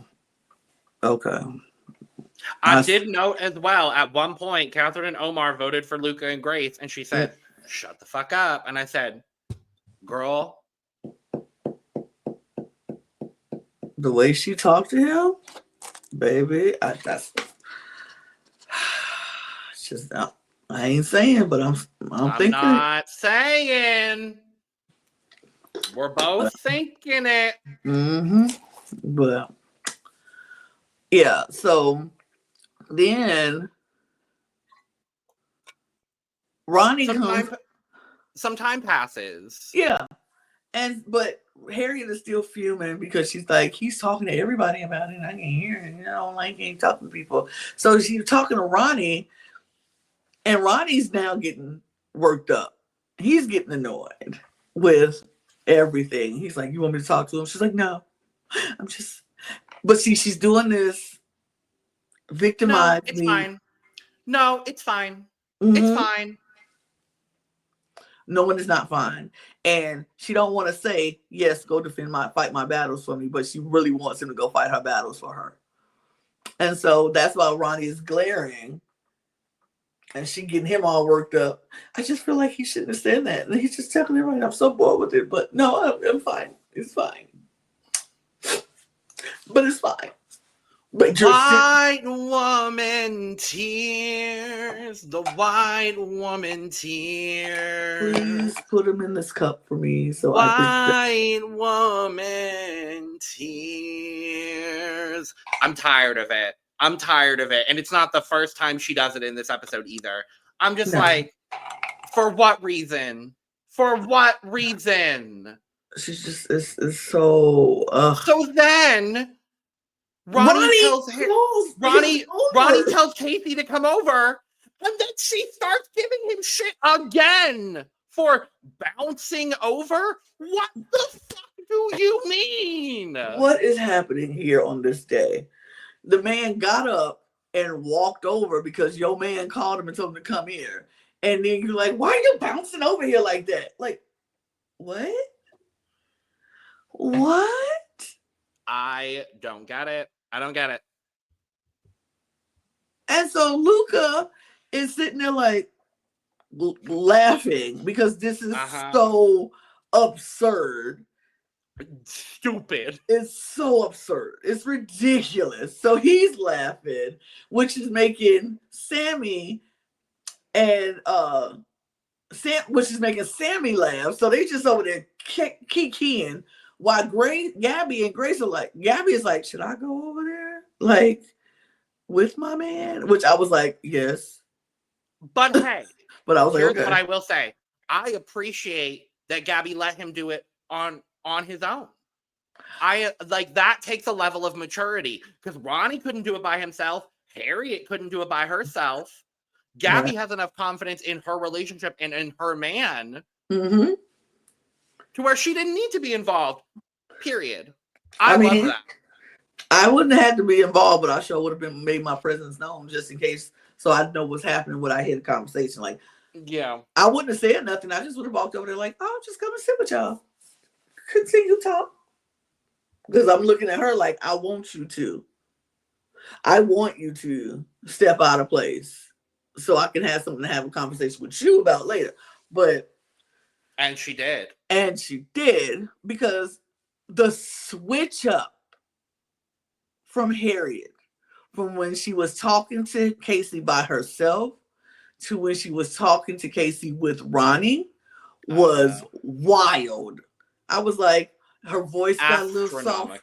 I did note as well, at one point, Catherine and Omar voted for Luca and Grace, and she said, shut the fuck up. And I said, girl. The way she talked to him, baby, that's just, I ain't saying, but I'm thinking. I'm not saying. We're both thinking it. But yeah, so then Ronnie some time passes. Yeah. But Harriet is still fuming because she's like, he's talking to everybody about it. I can hear it. I don't like him talking to people. So she's talking to Ronnie, and Ronnie's now getting worked up. He's getting annoyed with everything. He's like, you want me to talk to him? She's like, no, I'm just. But see, she's doing this victimized. No, it's fine. No, it's fine. It's fine. No one is not fine. And she don't want to say, yes, go fight my battles for me, but she really wants him to go fight her battles for her. And so that's why Ronnie is glaring. And she getting him all worked up. I just feel like he shouldn't have said that. And he's just telling everybody, I'm so bored with it. But no, I'm fine. It's fine. But it's fine. But white woman tears. The white woman tears. Please put them in this cup for me. So white woman tears. I'm tired of it. And it's not the first time she does it in this episode either. I'm just like, for what reason? She's just, it's so... So then... Ronnie tells Casey to come over, and then she starts giving him shit again for bouncing over. What the fuck do you mean? What is happening here on this day? The man got up and walked over because your man called him and told him to come here. And then you're like, why are you bouncing over here like that? Like, what? I don't get it. And so Luca is sitting there like laughing because this is so absurd. Stupid. It's so absurd. It's ridiculous. So he's laughing, which is making Sammy Sammy laugh. So they just over there kikiing while Gabby and Grace are like, Gabby is like, should I go over there? Like, with my man? Which I was like, yes. But hey, but I was here's like, okay. what I will say. I appreciate that Gabby let him do it on his own. I like that takes a level of maturity because Ronnie couldn't do it by himself. Harriet couldn't do it by herself. Gabby has enough confidence in her relationship and in her man to where she didn't need to be involved. Period. I love that. I wouldn't have had to be involved, but I sure would have made my presence known just in case, so I know what's happening when I hear the conversation. Like, yeah, I wouldn't have said nothing. I just would have walked over there like, oh, just come and sit with y'all. Continue talk. Because I'm looking at her like, I want you to step out of place so I can have something to have a conversation with you about later. And she did. And she did, because the switch up from Harriet, from when she was talking to Casey by herself to when she was talking to Casey with Ronnie was wild. I was like, her voice got a little soft.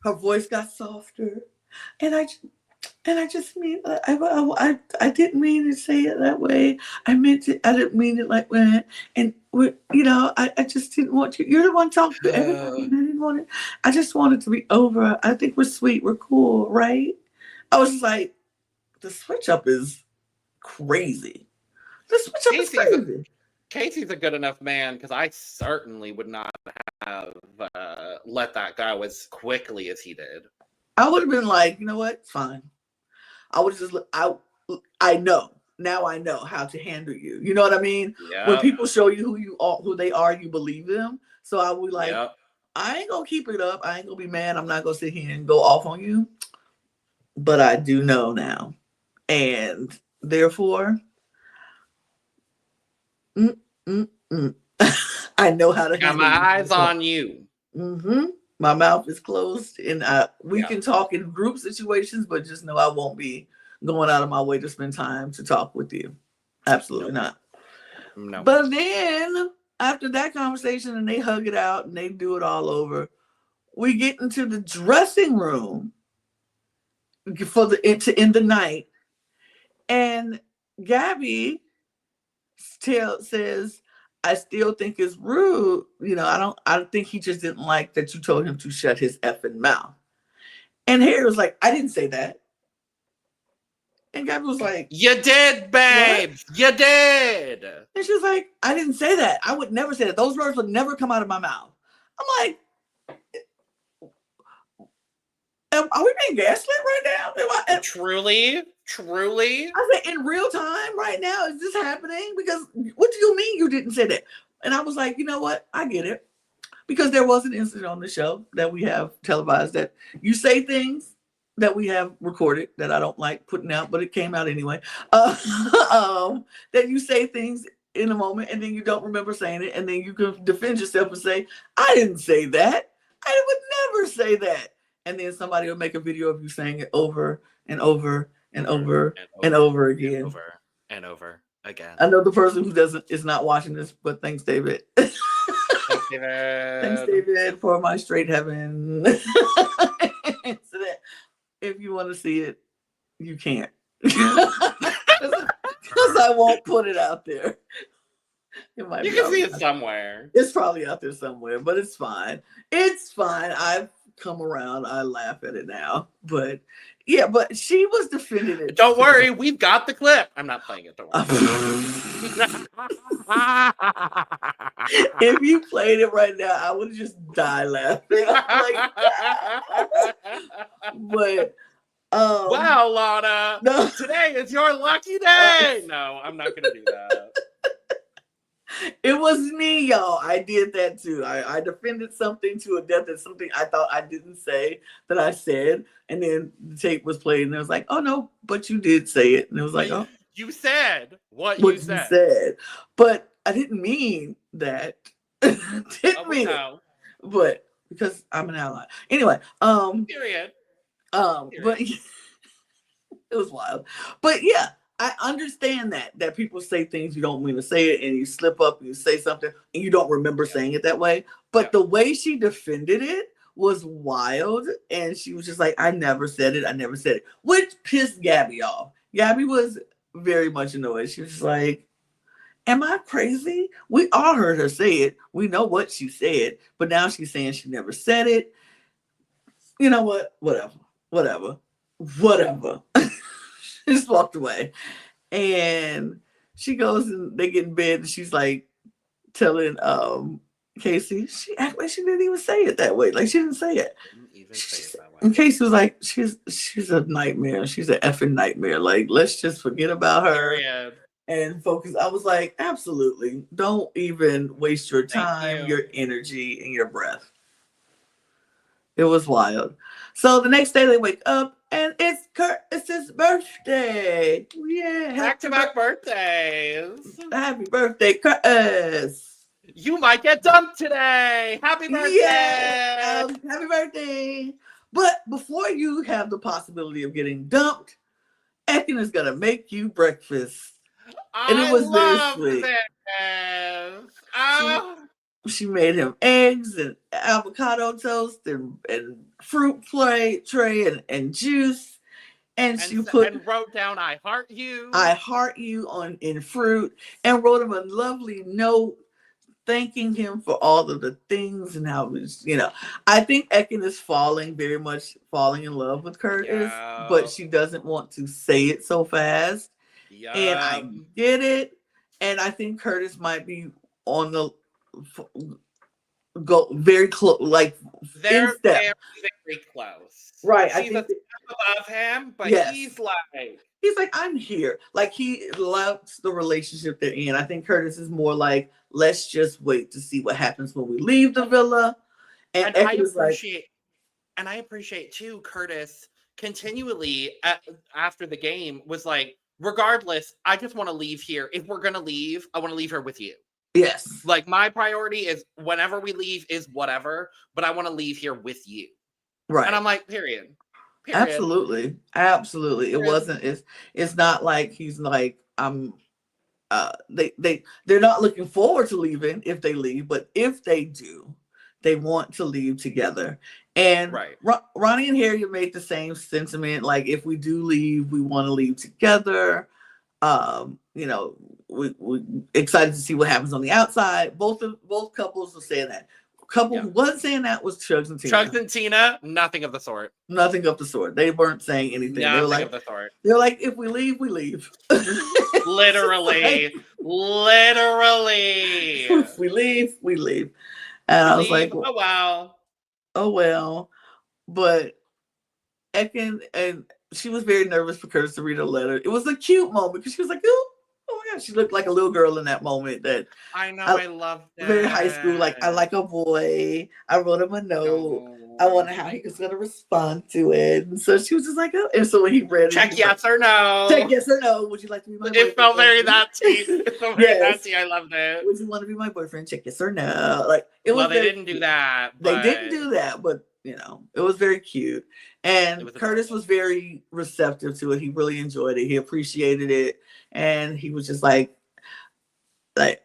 Her voice got softer. And I just mean, I didn't mean to say it that way. I didn't mean it like that. And, I just didn't want you. You're the one talking to everybody. I didn't want it. I just wanted to be over. I think we're sweet. We're cool, right? I was just like, the switch up is crazy. The switch up is crazy. Casey's a good enough man because I certainly would not have let that go as quickly as he did. I would have been like, you know what? It's fine. I would just, I know. Now I know how to handle you. You know what I mean? Yep. When people show you who they are, you believe them. So I would like, I ain't going to keep it up. I ain't going to be mad. I'm not going to sit here and go off on you. But I do know now. And therefore, I know how to got my eyes on you. My mouth is closed, and we can talk in group situations, but just know I won't be going out of my way to spend time to talk with you. Absolutely not. No. But then after that conversation, and they hug it out and they do it all over, we get into the dressing room to end the night, and Gabby says, I still think it's rude. I think he just didn't like that you told him to shut his effing mouth. And Harry was like, I didn't say that. And Gabby was like, you did, babe. What? You did. And she was like, I didn't say that. I would never say that. Those words would never come out of my mouth. I'm like, are we being gaslit right now? Truly? I said, in real time right now, is this happening? Because what do you mean you didn't say that? And I was like, you know what? I get it. Because there was an incident on the show that we have televised that you say things that we have recorded that I don't like putting out, but it came out anyway. That you say things in a moment and then you don't remember saying it. And then you can defend yourself and say, I didn't say that. I would never say that. And then somebody will make a video of you saying it over and over and over and over again. Over and over again. I know the person who is not watching this, but thanks, David. Thanks, David. Thanks, David, for my straight heaven. So that if you want to see it, you can't. Because I won't put it out there. You can see it somewhere. It's probably out there somewhere, but it's fine. It's fine. I've come around. I laugh at it now. But yeah, but she was defending it. Don't worry, we've got the clip. I'm not playing it. Don't worry. If you played it right now, I would just die laughing. But wow, Lana. No. Today is your lucky day. No, I'm not gonna do that. It was me, y'all. I did that too. I defended something to a death. That's something I thought I didn't say that I said. And then the tape was played and it was like, oh no, but you did say it. And it was like, oh. You said what you said. But I didn't mean that. Didn't mean it. But because I'm an ally. Anyway. Period. But it was wild. But yeah. I understand that people say things you don't mean to say it and you slip up and you say something and you don't remember saying it that way. But the way she defended it was wild. And she was just like, I never said it, which pissed Gabby off. Gabby was very much annoyed. She was just like, Am I crazy? We all heard her say it. We know what she said, but now she's saying she never said it. You know what? Whatever. She just walked away. And she goes and they get in bed and she's like telling Casey, she act like she didn't even say it that way. Like she didn't say it. And Casey was like, she's a nightmare. She's an effing nightmare. Like, let's just forget about her and focus. I was like, absolutely. Don't even waste your time, your energy, and your breath. It was wild. So the next day they wake up and it's his birthday. Yeah. Back-to-back birthdays. Happy birthday, Curtis. You might get dumped today. Happy birthday. Yeah. Happy birthday. But before you have the possibility of getting dumped, Ekin is going to make you breakfast. And it was very sweet. She made him eggs and avocado toast and fruit tray and juice. And she wrote down "I heart you." I heart you in fruit, and wrote him a lovely note thanking him for all of the things and how it was, I think Ekin is very much falling in love with Curtis, but she doesn't want to say it so fast. Yeah. And I get it. And I think Curtis might be on the go very close, like they're very close. Right. She's a step above him, but yes. He's like, I'm here. Like he loves the relationship they're in. I think Curtis is more like, let's just wait to see what happens when we leave the villa. And I appreciate too, Curtis continually after the game was like, regardless, I just want to leave here. If we're gonna leave, I want to leave her with you. Yes. Like my priority is whenever we leave is whatever, but I want to leave here with you. Right. And I'm like, period. Absolutely. It wasn't, it's not like he's like, they're not looking forward to leaving if they leave, but if they do, they want to leave together. And Ronnie and Harriet made the same sentiment. Like, if we do leave, we want to leave together. We excited to see what happens on the outside. Both couples were saying that. Couple who wasn't saying that was Chugs and Tina. Chugs and Tina, nothing of the sort. Nothing of the sort. They weren't saying anything. Nothing of the sort. They're like, if we leave, we leave. Literally. If we leave, we leave. And I was like, oh well. But Ekin, and she was very nervous for Curtis to read a letter. It was a cute moment because she was like, oh my God, she looked like a little girl in that moment. That I know, I love that. Very high school, like, I like a boy. I wrote him a note. I wonder how he was going to respond to it. And so she was just like, oh. And so when he read it, check yes or no. Check yes or no. Would you like to be my boyfriend? It felt very that tea. I loved it. Would you want to be my boyfriend? Check yes or no. Like, it was. Well, they didn't do that. They didn't do that, but it was very cute. And Curtis was very receptive to it. He really enjoyed it. He appreciated it. And he was just like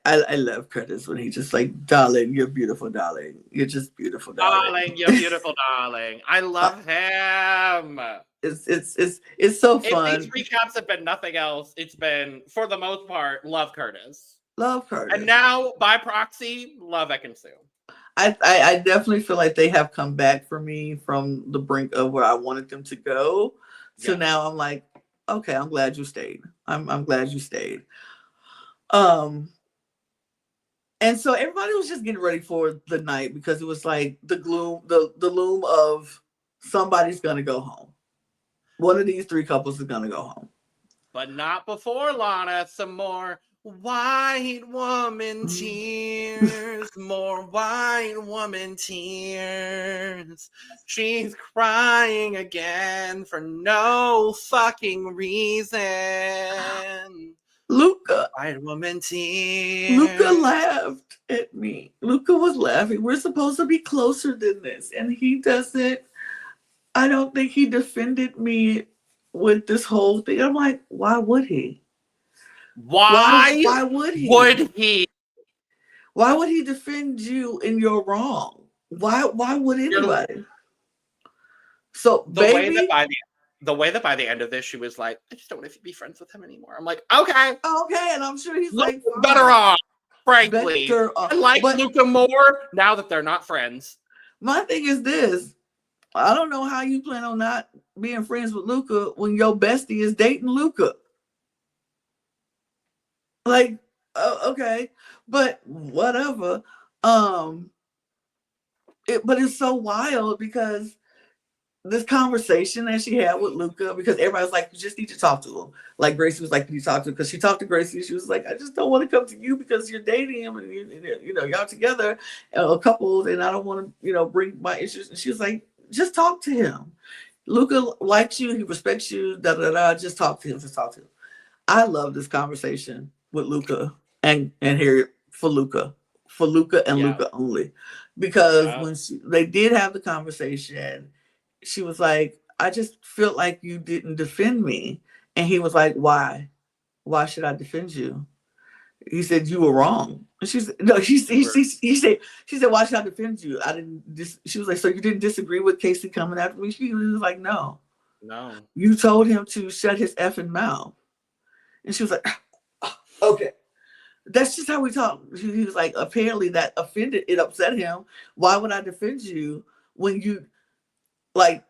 I love Curtis when he's just like, darling, you're beautiful, darling. You're just beautiful, darling. Darling, you're beautiful, darling. I love him. It's so fun. If these recaps have been nothing else, it's been, for the most part, love Curtis. Love Curtis. And now, by proxy, love Ekin Sue. I definitely feel like they have come back for me from the brink of where I wanted them to go. So now I'm like, okay, I'm glad you stayed. I'm glad you stayed. And so everybody was just getting ready for the night because it was like the gloom, the loom of somebody's gonna go home. One of these three couples is gonna go home. But not before, Lana. Some more white woman tears. More white woman tears. She's crying again for no fucking reason. Luca. White woman tears. Luca laughed at me. Luca was laughing. We're supposed to be closer than this. And he doesn't. I don't think he defended me with this whole thing. I'm like, why would he? Why would he? Why would he defend you in your wrong? Why would anybody? So the way that the way that by the end of this, she was like, I just don't want to be friends with him anymore. I'm like, okay. Okay, and I'm sure he's like, fine. Better off, frankly. Better off. I like Luca more now that they're not friends. My thing is this. I don't know how you plan on not being friends with Luca when your bestie is dating Luca. Like, okay, but whatever. But it's so wild because this conversation that she had with Luca, because everybody's like, you just need to talk to him. Like Gracie was like, you talk to him, because she talked to Gracie. She was like, I just don't want to come to you because you're dating him and you know y'all together, a couple, and I don't want to bring my issues. And she was like, just talk to him. Luca likes you, he respects you. Da da da. Just talk to him. Just talk to him. I love this conversation with Luca and Harriet for Luca and Luca only, because when they did have the conversation, she was like, I just felt like you didn't defend me. And he was like, why? Why should I defend you? He said, you were wrong. And she said, no, he said, why should I defend you? She was like, so you didn't disagree with Casey coming after me? She was like, no. You told him to shut his effing mouth. And she was like, okay. That's just how we talk. He was like, apparently that offended, it upset him. Why would I defend you when you, like,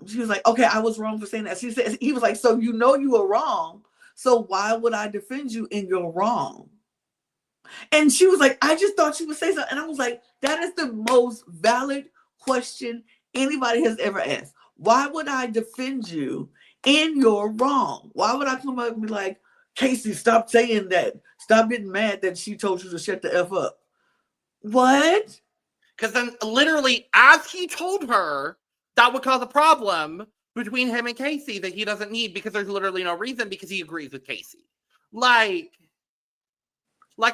she was like, okay, I was wrong for saying that. She said, he was like, so you know you were wrong. So why would I defend you in your wrong? And she was like, I just thought she would say something. And I was like, that is the most valid question anybody has ever asked. Why would I defend you in your wrong? Why would I come up and be like, Casey, stop saying that. Stop getting mad that she told you to shut the F up. What? Because then literally, as he told her, that would cause a problem between him and Casey that he doesn't need, because there's literally no reason, because he agrees with Casey. Like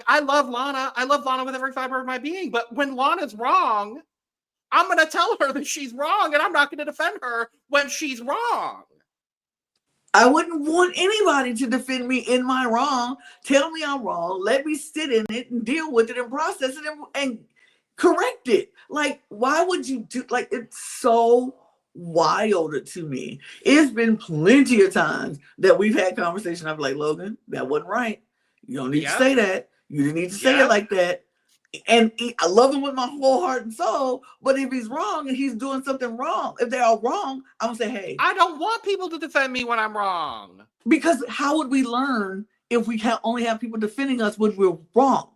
I love Lana. I love Lana with every fiber of my being. But when Lana's wrong, I'm going to tell her that she's wrong, and I'm not going to defend her when she's wrong. I wouldn't want anybody to defend me in my wrong. Tell me I'm wrong. Let me sit in it and deal with it and process it and correct it. Like, why would you do, like, it's so wild to me. It's been plenty of times that we've had conversations. I'm like, Logan, that wasn't right. You don't need to say that. You didn't need to say it like that. And I love him with my whole heart and soul. But if he's wrong and he's doing something wrong, if they are wrong, I'm going to say, hey. I don't want people to defend me when I'm wrong. Because how would we learn if we only have people defending us when we're wrong?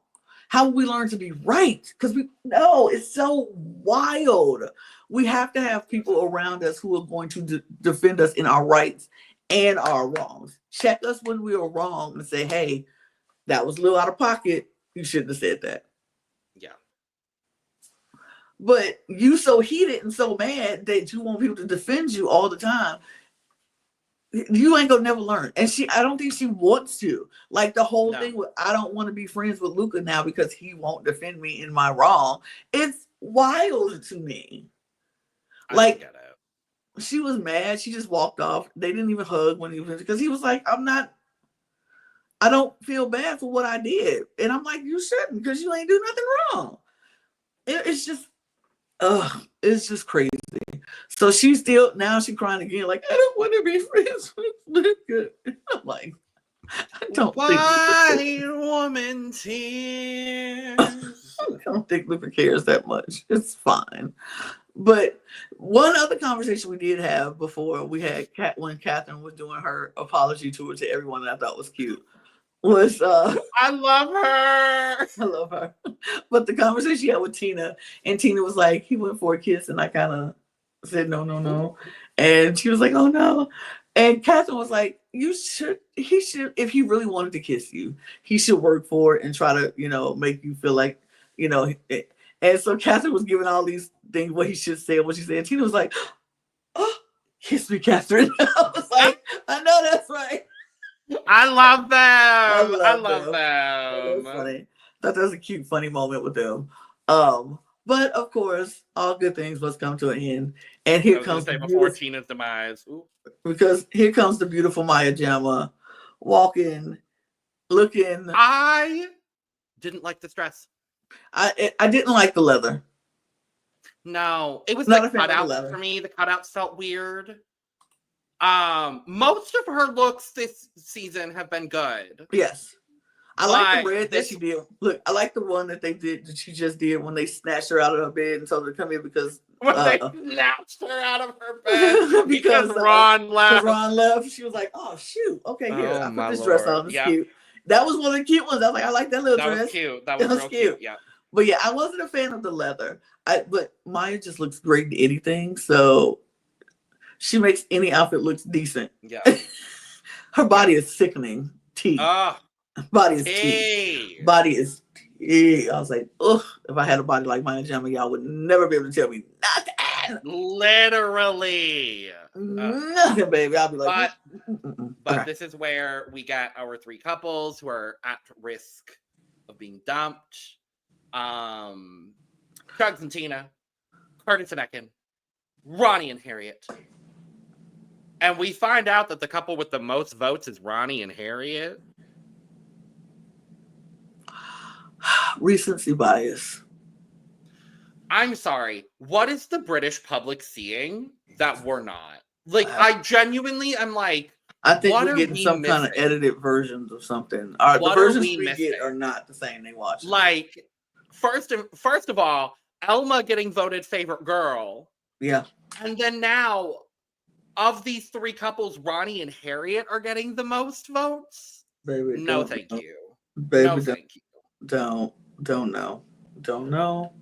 How would we learn to be right? Because it's so wild. We have to have people around us who are going to defend us in our rights and our wrongs. Check us when we are wrong and say, hey, that was a little out of pocket. You shouldn't have said that. Yeah. But you so heated and so mad that you want people to defend you all the time. You ain't gonna never learn. And I don't think she wants to. Like the whole thing with, I don't want to be friends with Luca now because he won't defend me in my wrong. It's wild to me. Like, she was mad. She just walked off. They didn't even hug when he was, because he was like, I don't feel bad for what I did. And I'm like, you shouldn't, because you ain't do nothing wrong. It's just crazy. So she's now she's crying again, like, I don't want to be friends with Luca. I'm like, I don't think woman tears. I don't think Luca cares that much. It's fine. But one other conversation we did have before we had when Catherine was doing her apology tour to everyone that I thought was cute was I love her. I love her. But the conversation she had with Tina, and Tina was like, he went for a kiss, and I kind of said no. And she was like, oh no. And Catherine was like, he should, if he really wanted to kiss you, he should work for it and try to, make you feel like, And so Catherine was giving all these things, what he should say, and what she said. And Tina was like, oh, kiss me, Catherine. I was like, I know that's right. I love them. I love them. That was funny. Thought that was a cute, funny moment with them. But of course, all good things must come to an end. And here comes before Tina's demise. Ooh. Because here comes the beautiful Maya Jama walking, looking. I didn't like this dress. I didn't like the leather. No, it was Not like cutouts for me. The cutouts felt weird. Most of her looks this season have been good. Yes. I like the red this- that she did. Look, I like the one that she just did when they snatched her out of her bed and told her to come here because when they snatched her out of her bed because Ron left. Ron left. She was like, "Oh shoot, okay, here, Oh, I my put this dress Lord. on. It's Yep. cute." That was one of the cute ones. I was like, "I like that little dress. That was cute. That was real cute. Yeah. But yeah, I wasn't a fan of the leather. But Maya just looks great in anything, so she makes any outfit look decent. Yeah. Her body is sickening. Body is tea. Body is tea. I was like, ugh, if I had a body like Maya Jama, y'all would never be able to tell me nothing. Literally. Nothing, baby. I'll be like, but okay. This is where we got our three couples who are at risk of being dumped. Chugs and Tina, Curtis and Ekin, Ronnie and Harriet. And we find out that the couple with the most votes is Ronnie and Harriet. Recency bias. I'm sorry. What is the British public seeing that we're not? Like, I genuinely am like, I think we're getting some kind of edited versions of something. The versions we get are not the same they watch. Like, first of all, Elma getting voted favorite girl. Yeah. And then now, of these three couples, Ronnie and Harriet are getting the most votes. Baby, no, thank you. Baby, no, thank you. Don't know. Don't know.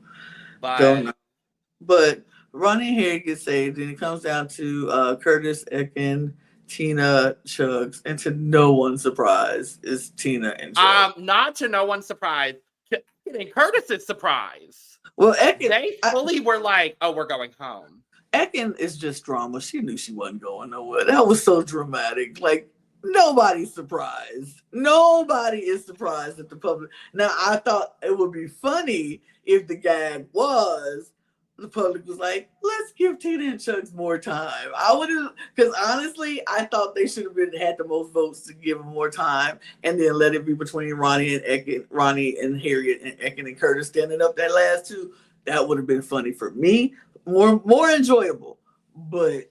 But Ronnie and Harriet get saved, and it comes down to Curtis, Ekin, Tina, Chugs, and to no one's surprise is Tina and Chugs. Not to no one's surprise. And Curtis's surprise. Well, Ekin, they fully were like, "Oh, we're going home." Ekin is just drama. She knew she wasn't going nowhere. That was so dramatic. Like, nobody's surprised. Nobody is surprised at the public. Now, I thought it would be funny if the gag was the public was like, let's give Tina and Chugs more time. I would have, because honestly, I thought they should have had the most votes to give them more time and then let it be between Ronnie and Harriet and Ekin and Curtis standing up that last two. That would have been funny for me. More enjoyable. But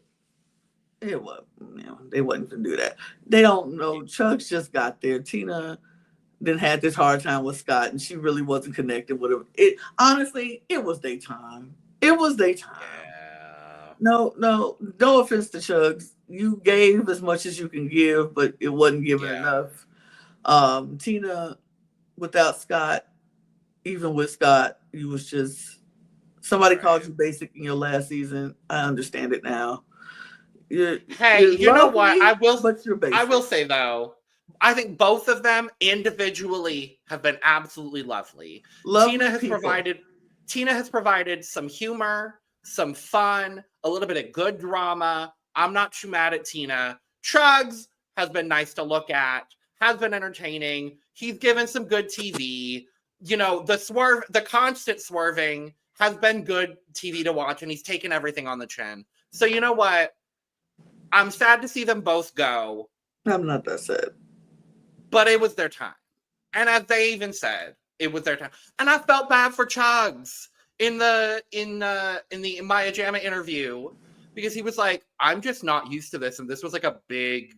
it was, they wasn't going to do that. They don't know. Chugs just got there. Tina then had this hard time with Scott, and she really wasn't connected with him. Honestly, it was their time. It was their time. Yeah. No offense to Chugs. You gave as much as you can give, but it wasn't given enough. Tina, without Scott, even with Scott, you was just somebody called you basic in your last season. I understand it now. You know what? I will say though, I think both of them individually have been absolutely lovely. Tina has provided some humor, some fun, a little bit of good drama. I'm not too mad at Tina. Chugs has been nice to look at, has been entertaining. He's given some good TV. The constant swerving has been good TV to watch, and he's taken everything on the chin. So you know what? I'm sad to see them both go. I'm not that sad. But it was their time. And as they even said, it was their time. And I felt bad for Chugs in the Maya Jama interview because he was like, I'm just not used to this. And this was like a big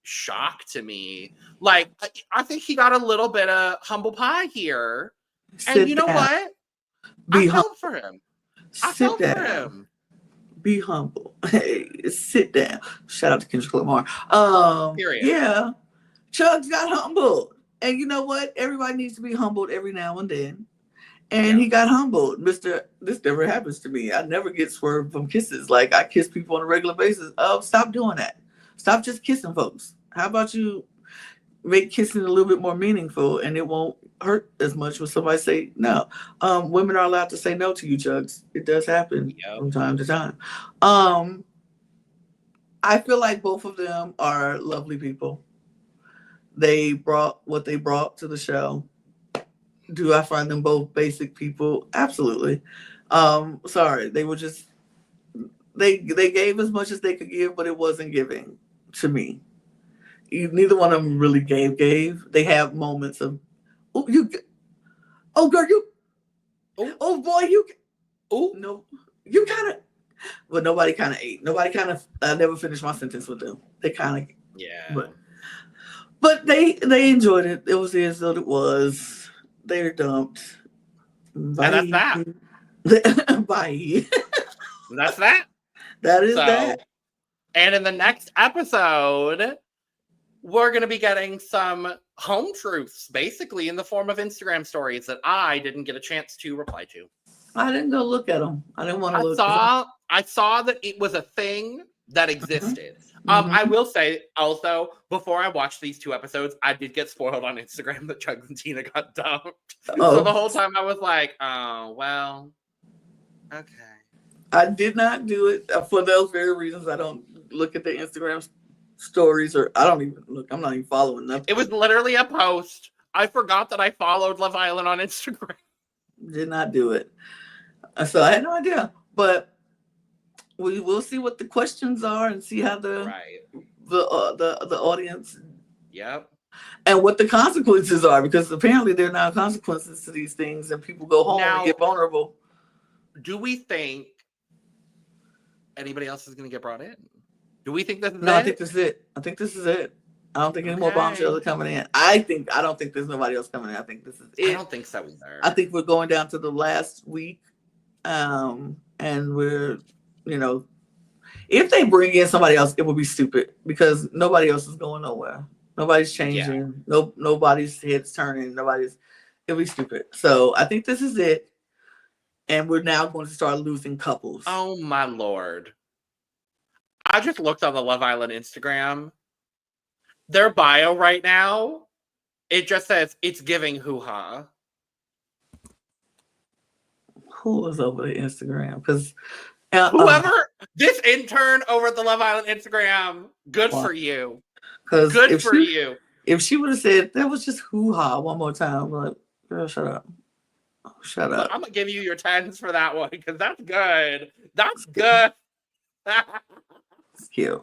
shock to me. Like, I think he got a little bit of humble pie here. And you know what? I felt for him. Be humble. Hey, sit down. Shout out to Kendrick Lamar. Period. Yeah. Chugs got humbled. And you know what? Everybody needs to be humbled every now and then. And he got humbled. This never happens to me. I never get swerved from kisses. Like, I kiss people on a regular basis. Oh, stop doing that. Stop just kissing folks. How about you make kissing a little bit more meaningful and it won't hurt as much when somebody say no. Women are allowed to say no to you, Chugs. It does happen from time to time. I feel like both of them are lovely people. They brought what they brought to the show. Do I find them both basic people? Absolutely. Sorry, they were just they gave as much as they could give, but it wasn't giving to me. Neither one of them really gave. They have moments of, girl, you, no, you kind of, but nobody kind of ate. Nobody kind of. I never finished my sentence with them. They kind of. Yeah. But they enjoyed it. It was what it was. They're dumped. Bye. And that's that. Bye. That's that. That is that. And in the next episode, we're going to be getting some home truths, basically in the form of Instagram stories that I didn't get a chance to reply to. I didn't go look at them. I didn't want to look. I saw that it was a thing that existed. I will say also, before I watched these 2 episodes, I did get spoiled on Instagram that Chugs and Tina got dumped. So the whole time I was like, oh, well, okay. I did not do it for those very reasons. I don't look at the Instagram stories, or I don't even look. I'm not even following nothing. It was literally a post. I forgot that I followed Love Island on Instagram. Did not do it. So I had no idea. But we will see what the questions are and see how the audience. Yep. And what the consequences are, because apparently there are now consequences to these things, and people go home and get vulnerable. Do we think anybody else is going to get brought in? Do we think this is No, I think this is it. I think this is it. I don't think any more bombshells are coming in. I don't think there's nobody else coming in. I think this is it. I don't think so either. I think we're going down to the last week. And we're, if they bring in somebody else, it will be stupid because nobody else is going nowhere. Nobody's changing. Yeah. Nobody's heads turning. It'll be stupid. So I think this is it. And we're now going to start losing couples. Oh my Lord. I just looked on the Love Island Instagram. Their bio right now, it just says it's giving hoo-ha. Who was over the Instagram? Because this intern over at the Love Island Instagram, good for you. Good for you. If she would have said that was just hoo-ha one more time, I'm like, girl, shut up. Shut up. I'm gonna give you your 10s for that one because that's good. That's good. It's cute.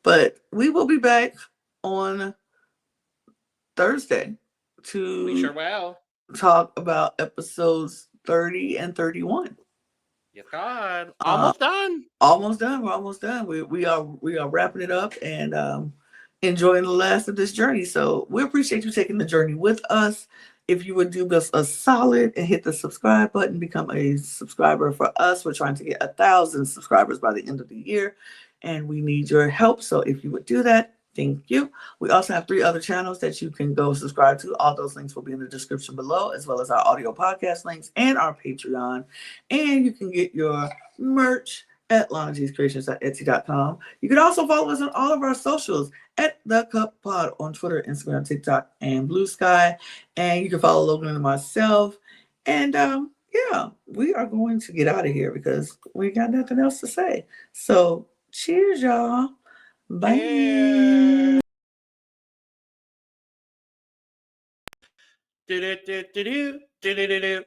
But we will be back on Thursday we sure will talk about episodes 30 and 31. Yes, God. Almost done. Almost done. We're almost done. We are wrapping it up and enjoying the last of this journey. So we appreciate you taking the journey with us. If you would do us a solid and hit the subscribe button, become a subscriber for us. We're trying to get 1,000 subscribers by the end of the year, and we need your help. So if you would do that, thank you. We also have 3 other channels that you can go subscribe to. All those links will be in the description below, as well as our audio podcast links and our Patreon. And you can get your merch at lanagcreations.etsy.com. You can also follow us on all of our socials at The Cup Pod on Twitter, Instagram, TikTok, and Blue Sky. And you can follow Logan and myself. And we are going to get out of here because we got nothing else to say. So cheers, y'all. Bye. Do do do do do do do do.